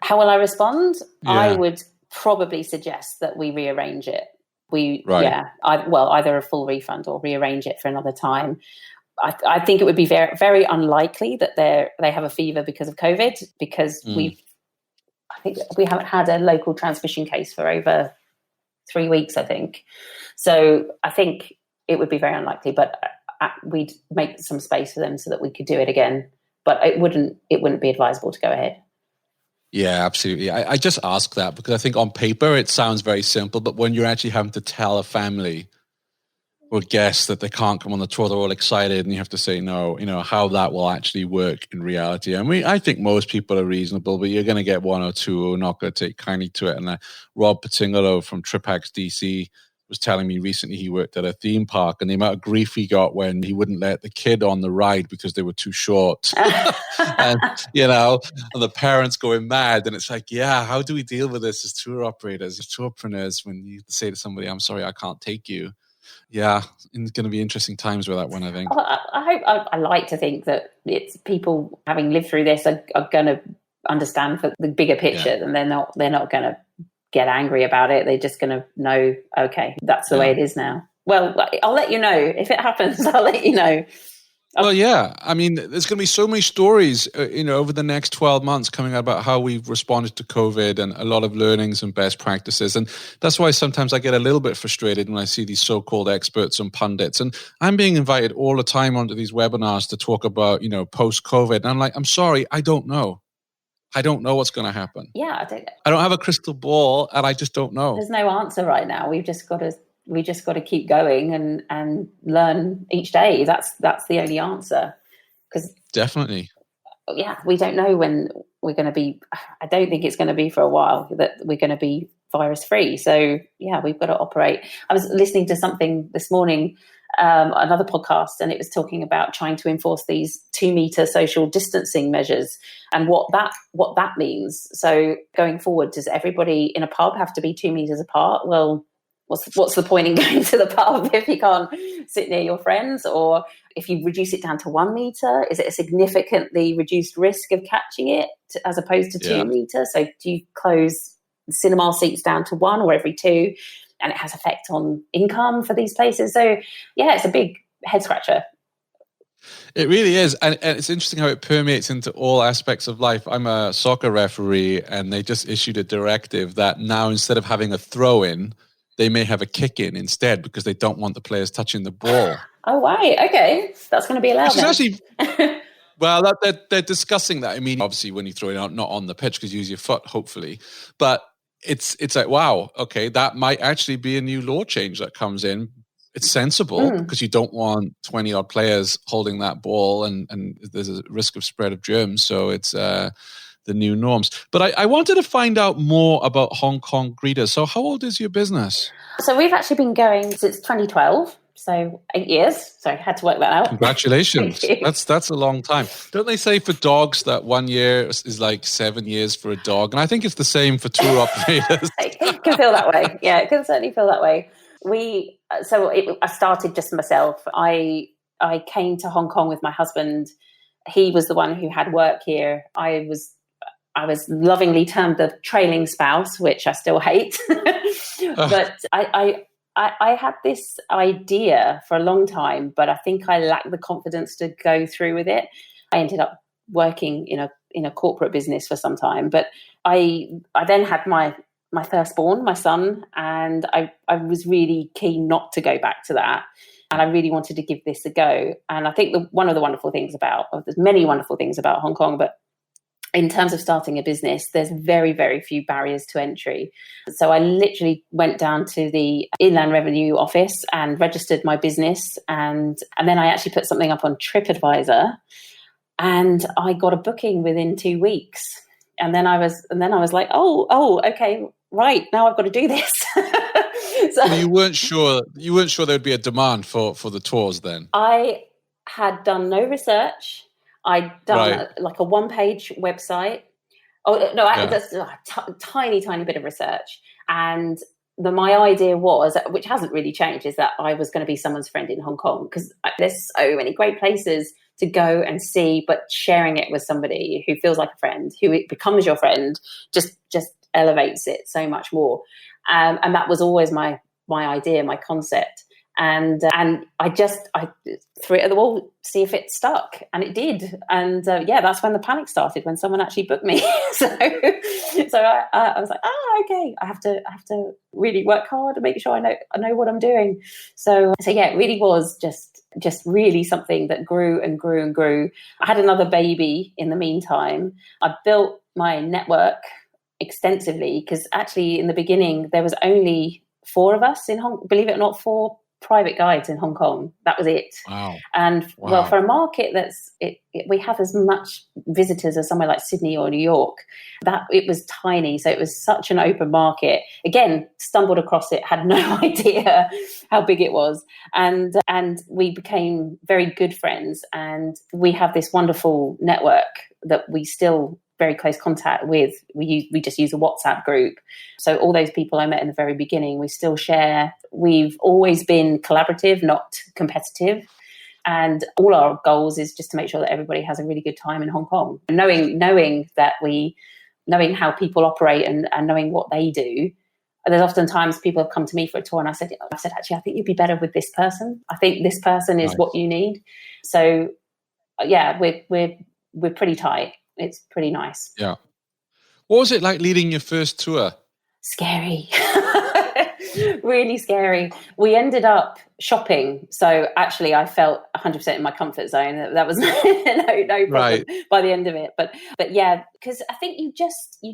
How will I respond? Yeah. I would probably suggest that we rearrange it. Either a full refund or rearrange it for another time. I think it would be very, very unlikely that they have a fever because of COVID, because I think we haven't had a local transmission case for over 3 weeks, I think. So I think it would be very unlikely, but we'd make some space for them so that we could do it again. But it wouldn't be advisable to go ahead. Yeah, absolutely. I just ask that because I think on paper it sounds very simple, but when you're actually having to tell a family or guests that they can't come on the tour, they're all excited and you have to say no, how that will actually work in reality. I mean, I think most people are reasonable, but you're going to get one or two who are not going to take kindly to it. And Rob Patingolo from TripHacks DC was telling me recently he worked at a theme park and the amount of grief he got when he wouldn't let the kid on the ride because they were too short. and the parents going mad. And it's like, yeah, how do we deal with this as tour operators, as tourpreneurs, when you say to somebody, I'm sorry, I can't take you? Yeah, it's going to be interesting times with that one, I think. I like to think that it's people having lived through this are going to understand the bigger picture, and they're not going to get angry about it. They're just going to know, okay, that's the way it is now. Well, I'll let you know if it happens. I'll let you know. Well, yeah. I mean, there's going to be so many stories, over the next 12 months coming out about how we've responded to COVID and a lot of learnings and best practices. And that's why sometimes I get a little bit frustrated when I see these so-called experts and pundits. And I'm being invited all the time onto these webinars to talk about, post-COVID. And I'm like, I'm sorry, I don't know. I don't know what's going to happen. Yeah, I don't have a crystal ball and I just don't know. There's no answer right now. We just got to keep going and learn each day. That's the only answer. Because definitely, we don't know when we're going to be. I don't think it's going to be for a while that we're going to be virus free. So yeah, we've got to operate. I was listening to something this morning, another podcast, and it was talking about trying to enforce these 2-meter social distancing measures and what that means. So going forward, does everybody in a pub have to be 2 meters apart? Well, what's the point in going to the pub if you can't sit near your friends? Or if you reduce it down to 1 meter, is it a significantly reduced risk of catching it as opposed to 2 meters? So do you close cinema seats down to 1 or every 2? And it has effect on income for these places. So yeah, it's a big head scratcher. It really is. And it's interesting how it permeates into all aspects of life. I'm a soccer referee and they just issued a directive that now instead of having a throw in, they may have a kick in instead because they don't want the players touching the ball. Oh, right. Okay. That's going to be allowed now. Actually, well, they're discussing that. I mean, obviously when you throw it out, not on the pitch because you use your foot, hopefully. But it's like, wow, okay, that might actually be a new law change that comes in. It's sensible because you don't want 20 odd players holding that ball and there's a risk of spread of germs. So it's there's the new norms. But I wanted to find out more about Hong Kong Greeters. So how old is your business? So we've actually been going since 2012. So 8 years. So I had to work that out. Congratulations. That's a long time. Don't they say for dogs that 1 year is like 7 years for a dog? And I think it's the same for tour operators. It can feel that way. Yeah, it can certainly feel that way. I started just myself. I came to Hong Kong with my husband. He was the one who had work here. I was lovingly termed the trailing spouse, which I still hate. But I had this idea for a long time, but I think I lacked the confidence to go through with it. I ended up working in a corporate business for some time, but I then had my firstborn, my son, and I was really keen not to go back to that. And I really wanted to give this a go. And I think one of the wonderful things there's many wonderful things about Hong Kong, but in terms of starting a business, there's very, very few barriers to entry. So I literally went down to the Inland Revenue Office and registered my business. And then I actually put something up on TripAdvisor, and I got a booking within 2 weeks. And then I was like, oh, okay, right, now I've got to do this. So you weren't sure there would be a demand for the tours then? I had done no research. I'd done a one-page website. Oh no, that's a tiny bit of research. And my idea was, which hasn't really changed, is that I was going to be someone's friend in Hong Kong, because there's so many great places to go and see, but sharing it with somebody who feels like a friend, who becomes your friend, just elevates it so much more. And that was always my idea, my concept. And I threw it at the wall, see if it stuck, and it did. And that's when the panic started, when someone actually booked me. so I was like, okay, I have to really work hard and make sure I know what I'm doing. So yeah, it really was just really something that grew and grew and grew. I had another baby in the meantime. I built my network extensively, because actually in the beginning there was only 4 of us in believe it or not, 4 private guides in Hong Kong. That was it. Wow. And well, for a market we have as much visitors as somewhere like Sydney or New York, that it was tiny. So it was such an open market. Again, stumbled across it, had no idea how big it was. And we became very good friends. And we have this wonderful network that we still very close contact with. We just use a WhatsApp group. So all those people I met in the very beginning, we still share. We've always been collaborative, not competitive. And all our goals is just to make sure that everybody has a really good time in Hong Kong. Knowing how people operate and knowing what they do. There's often times people have come to me for a tour, and I said, actually, I think you'd be better with this person. I think this person is what you need. So yeah, we're pretty tight. It's pretty nice. Yeah. What was it like leading your first tour? Scary. Really scary. We ended up shopping. So actually I felt 100% in my comfort zone. That was no problem by the end of it. But yeah, because I think you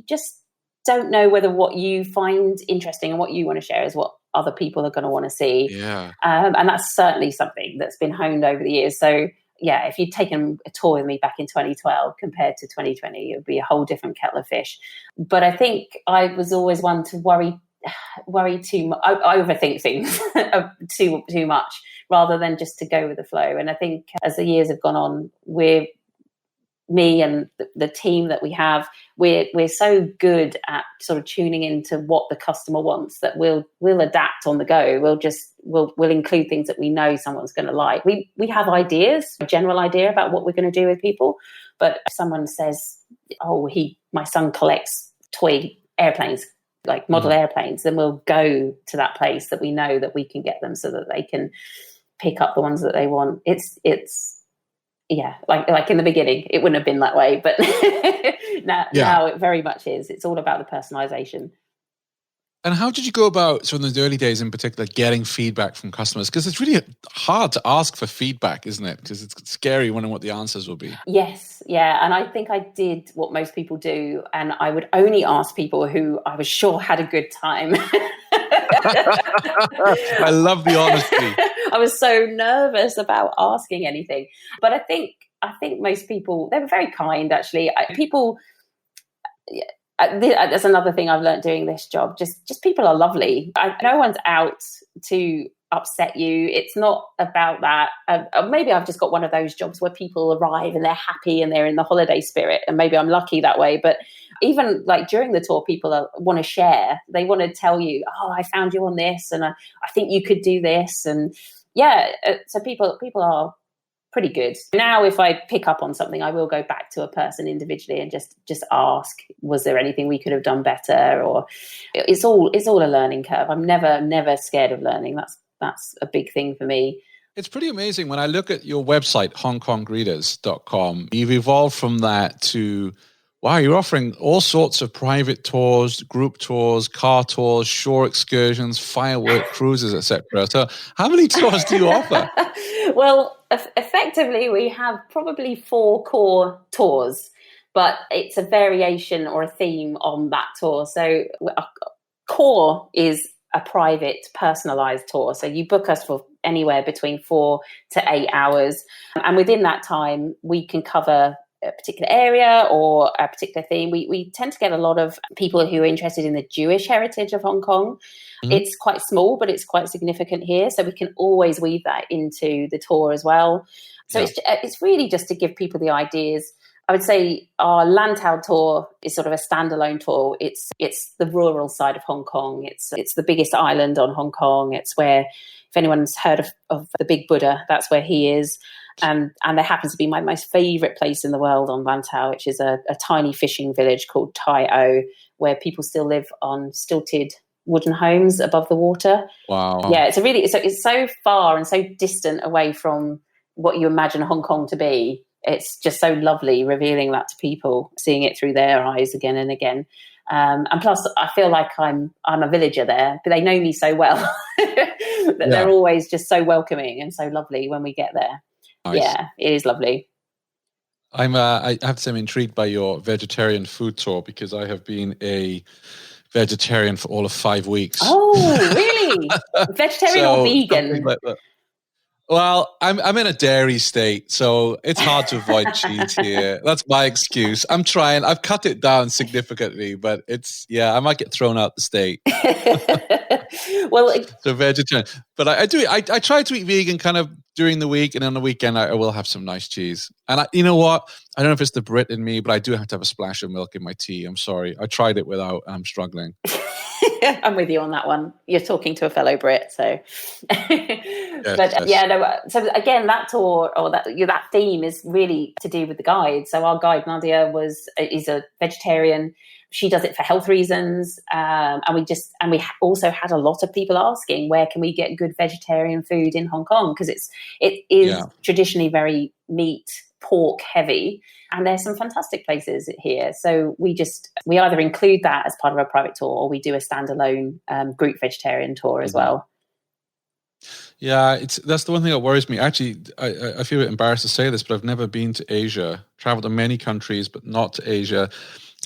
just don't know whether what you find interesting and what you want to share is what other people are going to want to see. Yeah. And that's certainly something that's been honed over the years. So yeah, if you'd taken a tour with me back in 2012 compared to 2020, it would be a whole different kettle of fish. But I think I was always one to worry too much. I overthink things too much rather than just to go with the flow. And I think as the years have gone on, me and the team that we have, we're so good at sort of tuning into what the customer wants that we'll adapt on the go. We'll include things that we know someone's going to like. We have ideas, a general idea about what we're going to do with people, but if someone says, my son collects toy airplanes, like model airplanes, then we'll go to that place that we know that we can get them so that they can pick up the ones that they want. It's yeah, like in the beginning, it wouldn't have been that way, but now it very much is. It's all about the personalization. And how did you go about, so in the early days in particular, getting feedback from customers? Because it's really hard to ask for feedback, isn't it? Because it's scary wondering what the answers will be. Yes, yeah. And I think I did what most people do, and I would only ask people who I was sure had a good time. I love the honesty. I was so nervous about asking anything. But I think most people, they were very kind, actually. People That's another thing I've learned doing this job. Just people are lovely. No one's out to upset you. It's not about that. Maybe I've just got one of those jobs where people arrive and they're happy and they're in the holiday spirit, and maybe I'm lucky that way. But even like during the tour, people want to share. They want to tell you, oh, I found you on this, and I think you could do this. And so people are pretty good. Now, if I pick up on something, I will go back to a person individually and just ask, was there anything we could have done better? Or it's all a learning curve. I'm never scared of learning. That's a big thing for me. It's pretty amazing. When I look at your website, hongkonggreeters.com, you've evolved from that to, wow, you're offering all sorts of private tours, group tours, car tours, shore excursions, firework cruises, etc. So how many tours do you offer? Well, effectively, we have probably 4 core tours, but it's a variation or a theme on that tour. So a core is a private, personalized tour. So you book us for anywhere between 4 to 8 hours. And within that time, we can cover a particular area or a particular theme. We tend to get a lot of people who are interested in the Jewish heritage of Hong Kong. Mm-hmm. It's quite small, but it's quite significant here. So we can always weave that into the tour as well. So it's really just to give people the ideas. I would say our Lantau tour is sort of a standalone tour. It's the rural side of Hong Kong. It's the biggest island on Hong Kong. It's where, if anyone's heard of the Big Buddha, that's where he is. And there happens to be my most favourite place in the world on Lantau, which is a tiny fishing village called Tai O, where people still live on stilted wooden homes above the water. Wow. Yeah, it's so far and so distant away from what you imagine Hong Kong to be. It's just so lovely revealing that to people, seeing it through their eyes again and again. And plus, I feel like I'm a villager there, but they know me so well that they're always just so welcoming and so lovely when we get there. Nice. Yeah, it is lovely. I have to say I'm intrigued by your vegetarian food tour, because I have been a vegetarian for all of 5 weeks. Oh, really? Vegetarian or vegan? Like that. Well, I'm in a dairy state, so it's hard to avoid cheese here. That's my excuse. I'm trying. I've cut it down significantly, but I might get thrown out the state. Well, so vegetarian. But I try to eat vegan kind of during the week, and on the weekend I will have some nice cheese. And you know what? I don't know if it's the Brit in me, but I do have to have a splash of milk in my tea. I'm sorry. I tried it without. I'm struggling. I'm with you on that one. You're talking to a fellow Brit, so. So again, that tour or that theme is really to do with the guide. So our guide Nadia is a vegetarian. She does it for health reasons, and we also had a lot of people asking, where can we get good vegetarian food in Hong Kong, because it is traditionally very meat, pork heavy. And there's some fantastic places here. So we either include that as part of a private tour, or we do a standalone group vegetarian tour as well. Yeah, that's the one thing that worries me. Actually, I feel a bit embarrassed to say this, but I've never been to Asia. Traveled to many countries, but not to Asia.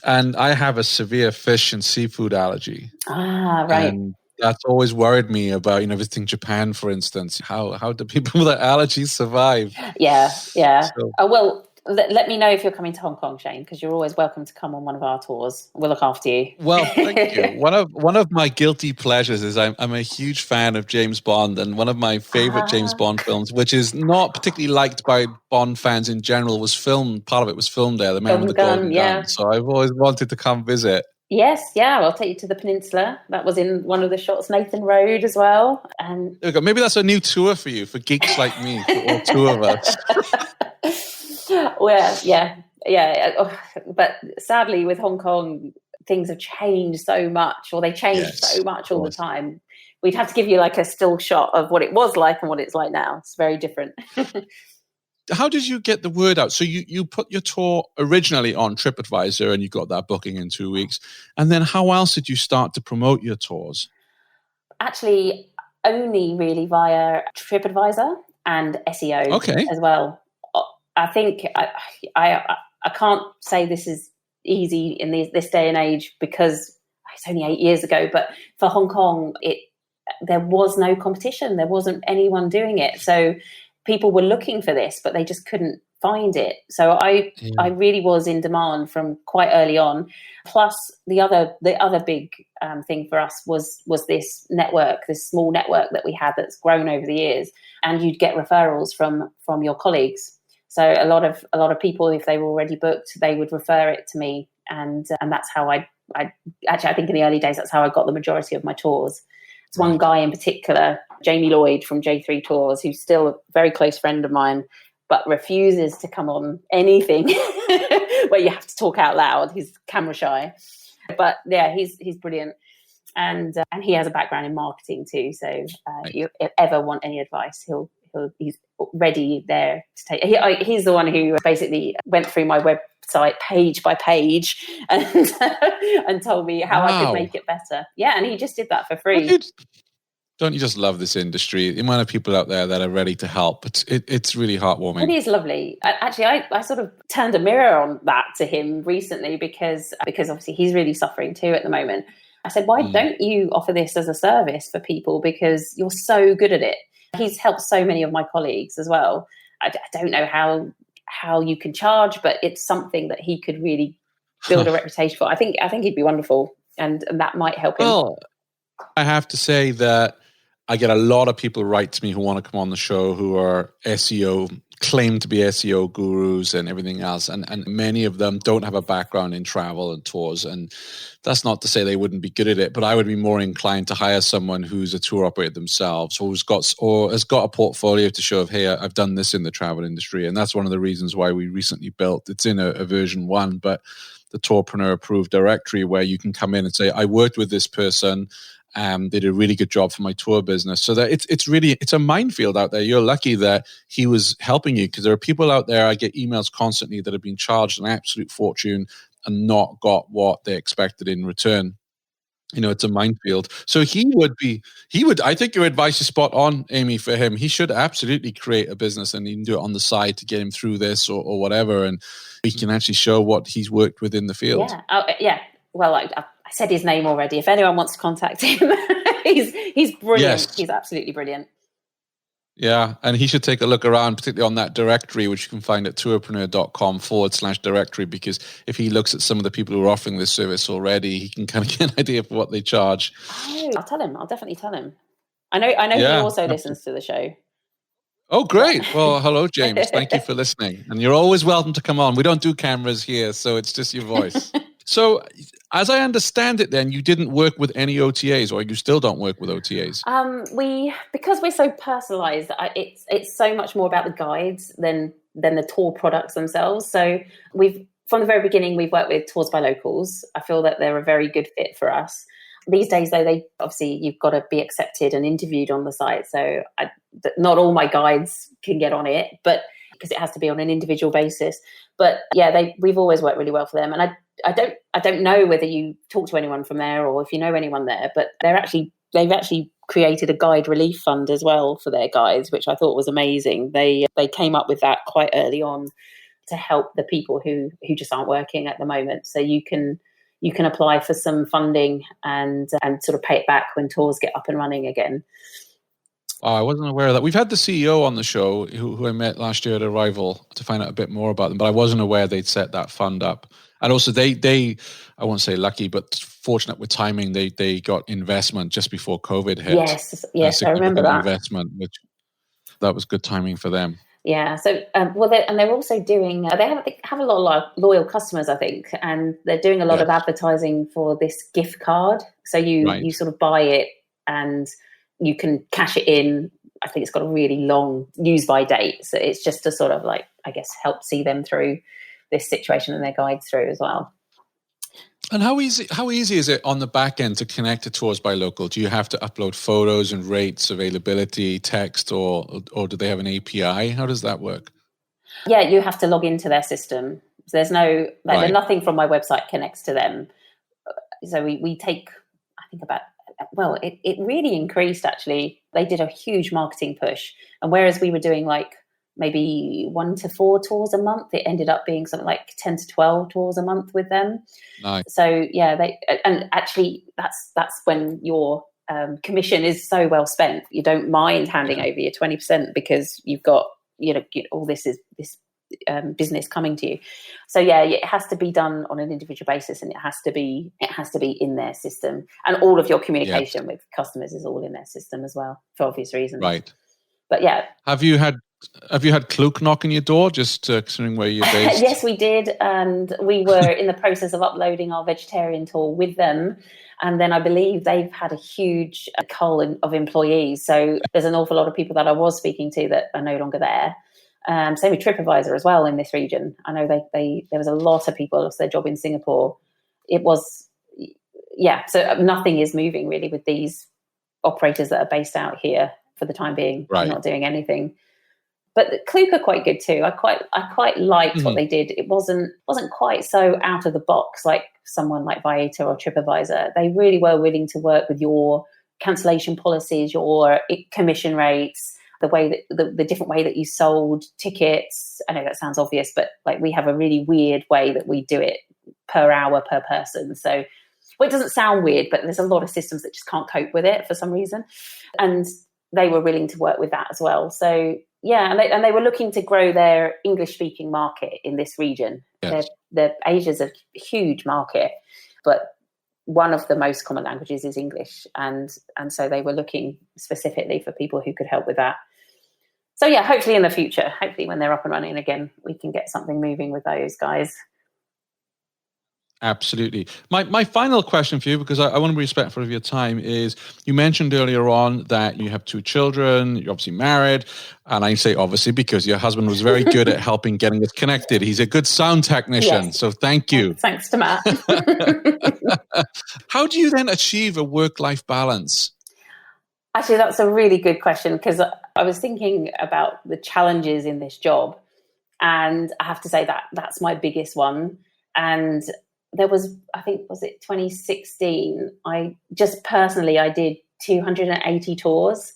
And I have a severe fish and seafood allergy. Ah, right. And that's always worried me about, visiting Japan, for instance. How do people with that allergies survive? Yeah. So. Well, let me know if you're coming to Hong Kong, Shane, because you're always welcome to come on one of our tours. We'll look after you. Well, thank you. One of my guilty pleasures is I'm a huge fan of James Bond, and one of my favorite James Bond films, which is not particularly liked by Bond fans in general, part of it was filmed there, The Man with the Golden Gun. So I've always wanted to come visit. Yes, I'll take you to the Peninsula. That was in one of the shots, Nathan Road as well. And maybe that's a new tour for you, for geeks like me, for all 2 of us. Well, yeah. But sadly, with Hong Kong, things have changed so much, or they change so much all the time. We'd have to give you like a still shot of what it was like and what it's like now. It's very different. How did you get the word out? So you put your tour originally on TripAdvisor, and you got that booking in 2 weeks. And then how else did you start to promote your tours? Actually, only really via TripAdvisor and SEO as well. I think I can't say this is easy in this day and age, because it's only 8 years ago. But for Hong Kong, there was no competition. There wasn't anyone doing it. So people were looking for this, but they just couldn't find it. So I really was in demand from quite early on. Plus the other big thing for us was this network, this small network that we had that's grown over the years, and you'd get referrals from your colleagues. So a lot of people, if they were already booked, they would refer it to me, and that's how I think in the early days that's how I got the majority of my tours. It's one guy in particular, Jamie Lloyd from J3 Tours, who's still a very close friend of mine, but refuses to come on anything where you have to talk out loud. He's camera shy, but yeah, he's brilliant, and he has a background in marketing too. So if you ever want any advice, he's ready there to take. He's the one who basically went through my website page by page and told me how I could make it better. Yeah, and he just did that for free. Don't you just love this industry? The amount of people out there that are ready to help. It's really heartwarming. It is lovely. Actually, I sort of turned a mirror on that to him recently because obviously he's really suffering too at the moment. I said, why don't you offer this as a service for people? Because you're so good at it. He's helped so many of my colleagues as well. I don't know how you can charge, but it's something that he could really build a reputation for. I think he'd be wonderful, and that might help him. Well, I have to say that I get a lot of people write to me who want to come on the show who are claim to be SEO gurus and everything else. And many of them don't have a background in travel and tours. And that's not to say they wouldn't be good at it, but I would be more inclined to hire someone who's a tour operator themselves, or has got a portfolio to show of, hey, I've done this in the travel industry. And that's one of the reasons why we recently built, it's in a version 1, but the Tourpreneur approved directory where you can come in and say, I worked with this person. They did a really good job for my tour business. So that it's a minefield out there. You're lucky that he was helping you, because there are people out there, I get emails constantly, that have been charged an absolute fortune and not got what they expected in return. You know, it's a minefield. So I think your advice is spot on, Amy, for him. He should absolutely create a business, and he can do it on the side to get him through this or whatever. And he can actually show what he's worked with in the field. Yeah. Well, I said his name already. If anyone wants to contact him, he's brilliant. Yes. He's absolutely brilliant. Yeah, and he should take a look around, particularly on that directory, which you can find at tourpreneur.com/directory, because if he looks at some of the people who are offering this service already, he can kind of get an idea of what they charge. Oh, I'll tell him. I'll definitely tell him. I know he also listens to the show. Oh, great. Well, hello, James. Thank you for listening. And you're always welcome to come on. We don't do cameras here, so it's just your voice. So, as I understand it, then you didn't work with any OTAs, or you still don't work with OTAs? Because we're so personalised, it's so much more about the guides than the tour products themselves. So from the very beginning, we've worked with Tours by Locals. I feel that they're a very good fit for us. These days, though, you've got to be accepted and interviewed on the site. So not all my guides can get on it, but because it has to be on an individual basis. But yeah, we've always worked really well for them, and I don't know whether you talk to anyone from there or if you know anyone there, but they've actually created a guide relief fund as well for their guides, which I thought was amazing. They came up with that quite early on to help the people who just aren't working at the moment. So you can apply for some funding and sort of pay it back when tours get up and running again. Oh, I wasn't aware of that. We've had the CEO on the show who I met last year at Arrival to find out a bit more about them, but I wasn't aware they'd set that fund up. And also they I won't say lucky, but fortunate with timing, they got investment just before COVID hit. Yes, I remember that. Investment, which that was good timing for them. Yeah. So, they're also doing, they have a lot of loyal customers, I think, and they're doing a lot of advertising for this gift card. So you sort of buy it and you can cash it in. I think it's got a really long use by date. So it's just to sort of help see them through this situation and their guides through as well. And how easy is it on the back end to connect to Tours by Local? Do you have to upload photos and rates, availability, text, or do they have an API? How does that work? Yeah, you have to log into their system. So there's there's nothing from my website connects to them. So we take, I think it really increased actually. They did a huge marketing push. And whereas we were doing maybe 1 to 4 tours a month, it ended up being something like 10 to 12 tours a month with them. Nice. So that's when your commission is so well spent. You don't mind handing over your 20% because you've got all this business coming to you. So yeah, it has to be done on an individual basis, and it has to be in their system, and all of your communication with customers is all in their system as well, for obvious reasons. Right. But yeah. Have you had Klook knock on your door, just considering where you're based? Yes, we did. And we were in the process of uploading our vegetarian tool with them. And then I believe they've had a huge cull of employees. So there's an awful lot of people that I was speaking to that are no longer there. Same with TripAdvisor as well in this region. I know there was a lot of people lost their job in Singapore. It was, so nothing is moving really with these operators that are based out here for the time being. Right. Not doing anything. But Klook are quite good too. I quite liked what they did. It wasn't quite so out of the box like someone like Viator or TripAdvisor. They really were willing to work with your cancellation policies, your commission rates, the way that the different way that you sold tickets. I know that sounds obvious, but like we have a really weird way that we do it per hour per person. So it doesn't sound weird, but there's a lot of systems that just can't cope with it for some reason, and they were willing to work with that as well. So. Yeah, and they were looking to grow their English-speaking market in this region. Yes. Asia's a huge market, but one of the most common languages is English, and so they were looking specifically for people who could help with that. So yeah, hopefully in the future, hopefully when they're up and running again, we can get something moving with those guys. Absolutely. My final question for you, because I want to be respectful of your time, is you mentioned earlier on that you have 2 children, you're obviously married, and I say obviously because your husband was very good at helping getting us connected. He's a good sound technician, yes. So thank you. Thanks to Matt. How do you then achieve a work-life balance? Actually, that's a really good question, because I was thinking about the challenges in this job, and I have to say that that's my biggest one. And there was, I think, was it 2016? I did 280 tours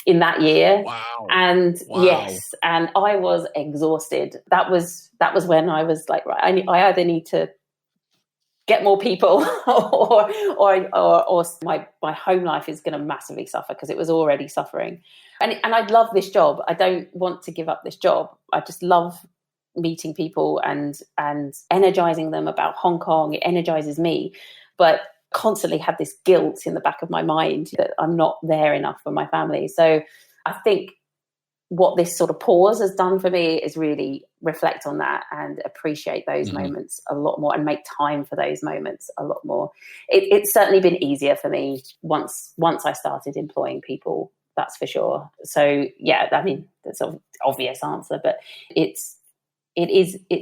in that year. Wow. And yes, and I was exhausted. That was when I was like, right, I either need to get more people or my home life is going to massively suffer, because it was already suffering. And I love this job. I don't want to give up this job. I just love meeting people and energizing them about Hong Kong. It energizes me, but constantly have this guilt in the back of my mind that I'm not there enough for my family. So I think what this sort of pause has done for me is really reflect on that and appreciate those moments a lot more, and make time for those moments a lot more. It's certainly been easier for me once I started employing people, that's for sure. So yeah, I mean, that's an obvious answer, but it's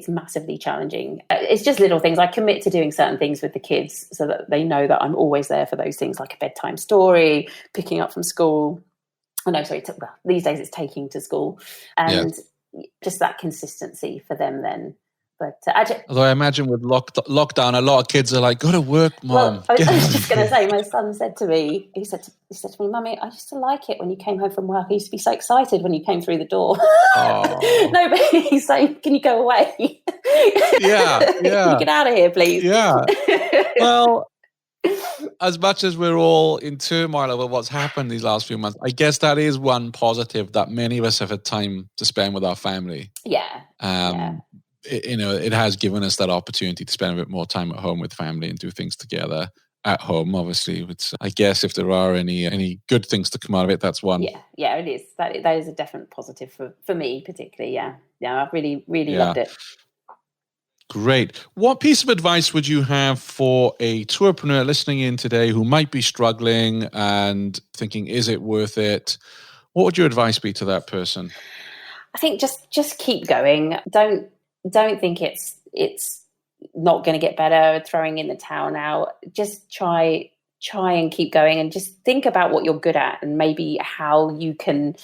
massively challenging. It's just little things. I commit to doing certain things with the kids so that they know that I'm always there for those things, like a bedtime story, picking up from school. Oh no, sorry. These days it's taking to school, and just that consistency for them then. But although I imagine with lockdown, a lot of kids are like, "Go to work, Mom." Well, I was just going to say, my son said to me, he said to me, "Mummy, I used to like it when you came home from work. I used to be so excited when you came through the door." No, but he's saying, "Can you go away? Yeah. Can you get out of here, please?" Yeah. Well, as much as we're all in turmoil over what's happened these last few months, I guess that is one positive, that many of us have had time to spend with our family. Yeah. It has given us that opportunity to spend a bit more time at home with family and do things together at home. Obviously, I guess if there are any good things to come out of it, that's one. Yeah, it is. That is a definite positive for me, particularly. Yeah, I've really loved it. Great. What piece of advice would you have for a tourpreneur listening in today who might be struggling and thinking, is it worth it? What would your advice be to that person? I think just keep going. Don't think it's not going to get better, throwing in the towel now. Just try and keep going, and just think about what you're good at, and maybe how you can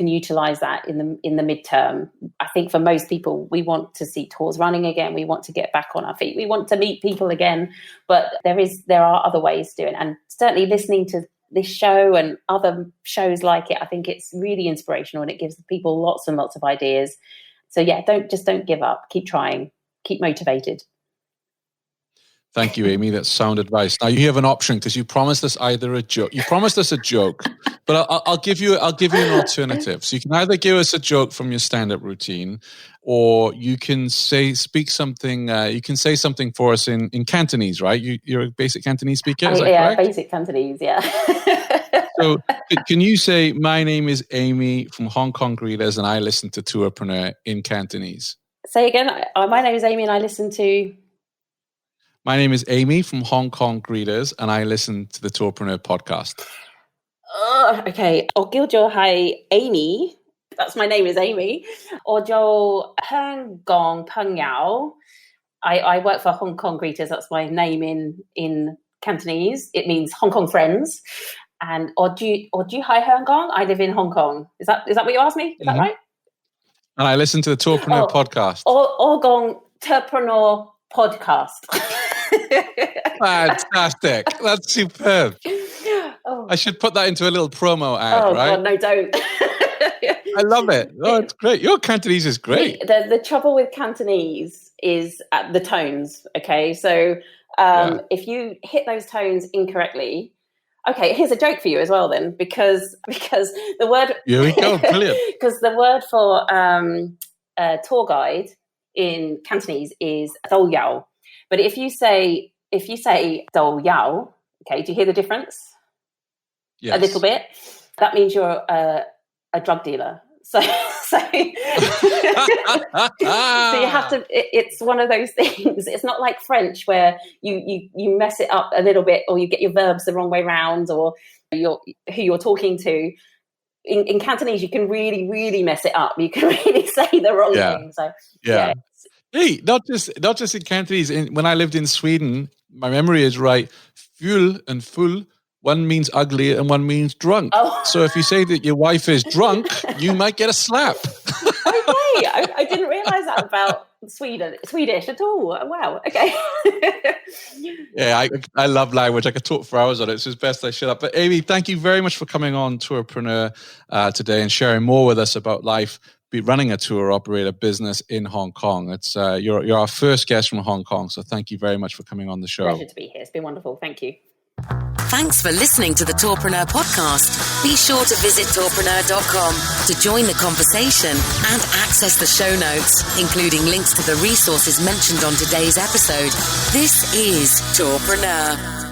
utilize that in the midterm. I think for most people, we want to see tours running again. We want to get back on our feet. We want to meet people again, but there are other ways to do it. And certainly listening to this show and other shows like it, I think it's really inspirational, and it gives people lots and lots of ideas. So yeah, don't give up. Keep trying. Keep motivated. Thank you, Amy. That's sound advice. Now you have an option because you promised us either a joke. You promised us a joke, but I'll give you an alternative. So you can either give us a joke from your stand-up routine, or you can speak something. You can say something for us in Cantonese, right? You're a basic Cantonese speaker. Is that correct? Basic Cantonese. Yeah. So can you say, "My name is Amy from Hong Kong Greeters, and I listen to Tourpreneur" in Cantonese? Say again. My name is Amy, and I listen to. My name is Amy from Hong Kong Greeters, and I listen to the Tourpreneur podcast. Okay. O Giljo Hai Amy. That's my name is Amy. Or Jo Hong Kong Peng Yao. I work for Hong Kong Greeters. That's my name in Cantonese. It means Hong Kong friends. And or Ju Hai Hong Kong. I live in Hong Kong. Is that what you asked me? Is that right? And I listen to the Tourpreneur podcast. Or Gong Tourpreneur podcast. Fantastic. That's superb. I should put that into a little promo ad, right? God, no, don't. I love it. Oh, it's great. Your Cantonese is great. The trouble with Cantonese is the tones, okay? So if you hit those tones incorrectly, okay, here's a joke for you as well then, because the word... Here we go, brilliant. Because the word for tour guide in Cantonese is dou yao. But if you say dou yao, okay, do you hear the difference? Yes. A little bit. That means you're a drug dealer. So you have to. It's one of those things. It's not like French where you mess it up a little bit, or you get your verbs the wrong way round, or who you're talking to. In Cantonese, you can really, really mess it up. You can really say the wrong thing. So yeah. Hey, not just in Cantonese. When I lived in Sweden, my memory is right. Ful and full, one means ugly and one means drunk. Oh. So if you say that your wife is drunk, you might get a slap. Okay, I didn't realise that about Swedish at all. Wow. Okay. Yeah, I love language. I could talk for hours on it. So it's best I shut up. But Amy, thank you very much for coming on Tourpreneur today and sharing more with us about life. Be running a tour operator business in Hong Kong. It's you're our first guest from Hong Kong, so thank you very much for coming on the show. Pleasure to be here. It's been wonderful. Thank you. Thanks for listening to the Tourpreneur podcast. Be sure to visit tourpreneur.com to join the conversation and access the show notes, including links to the resources mentioned on today's episode. This is Tourpreneur.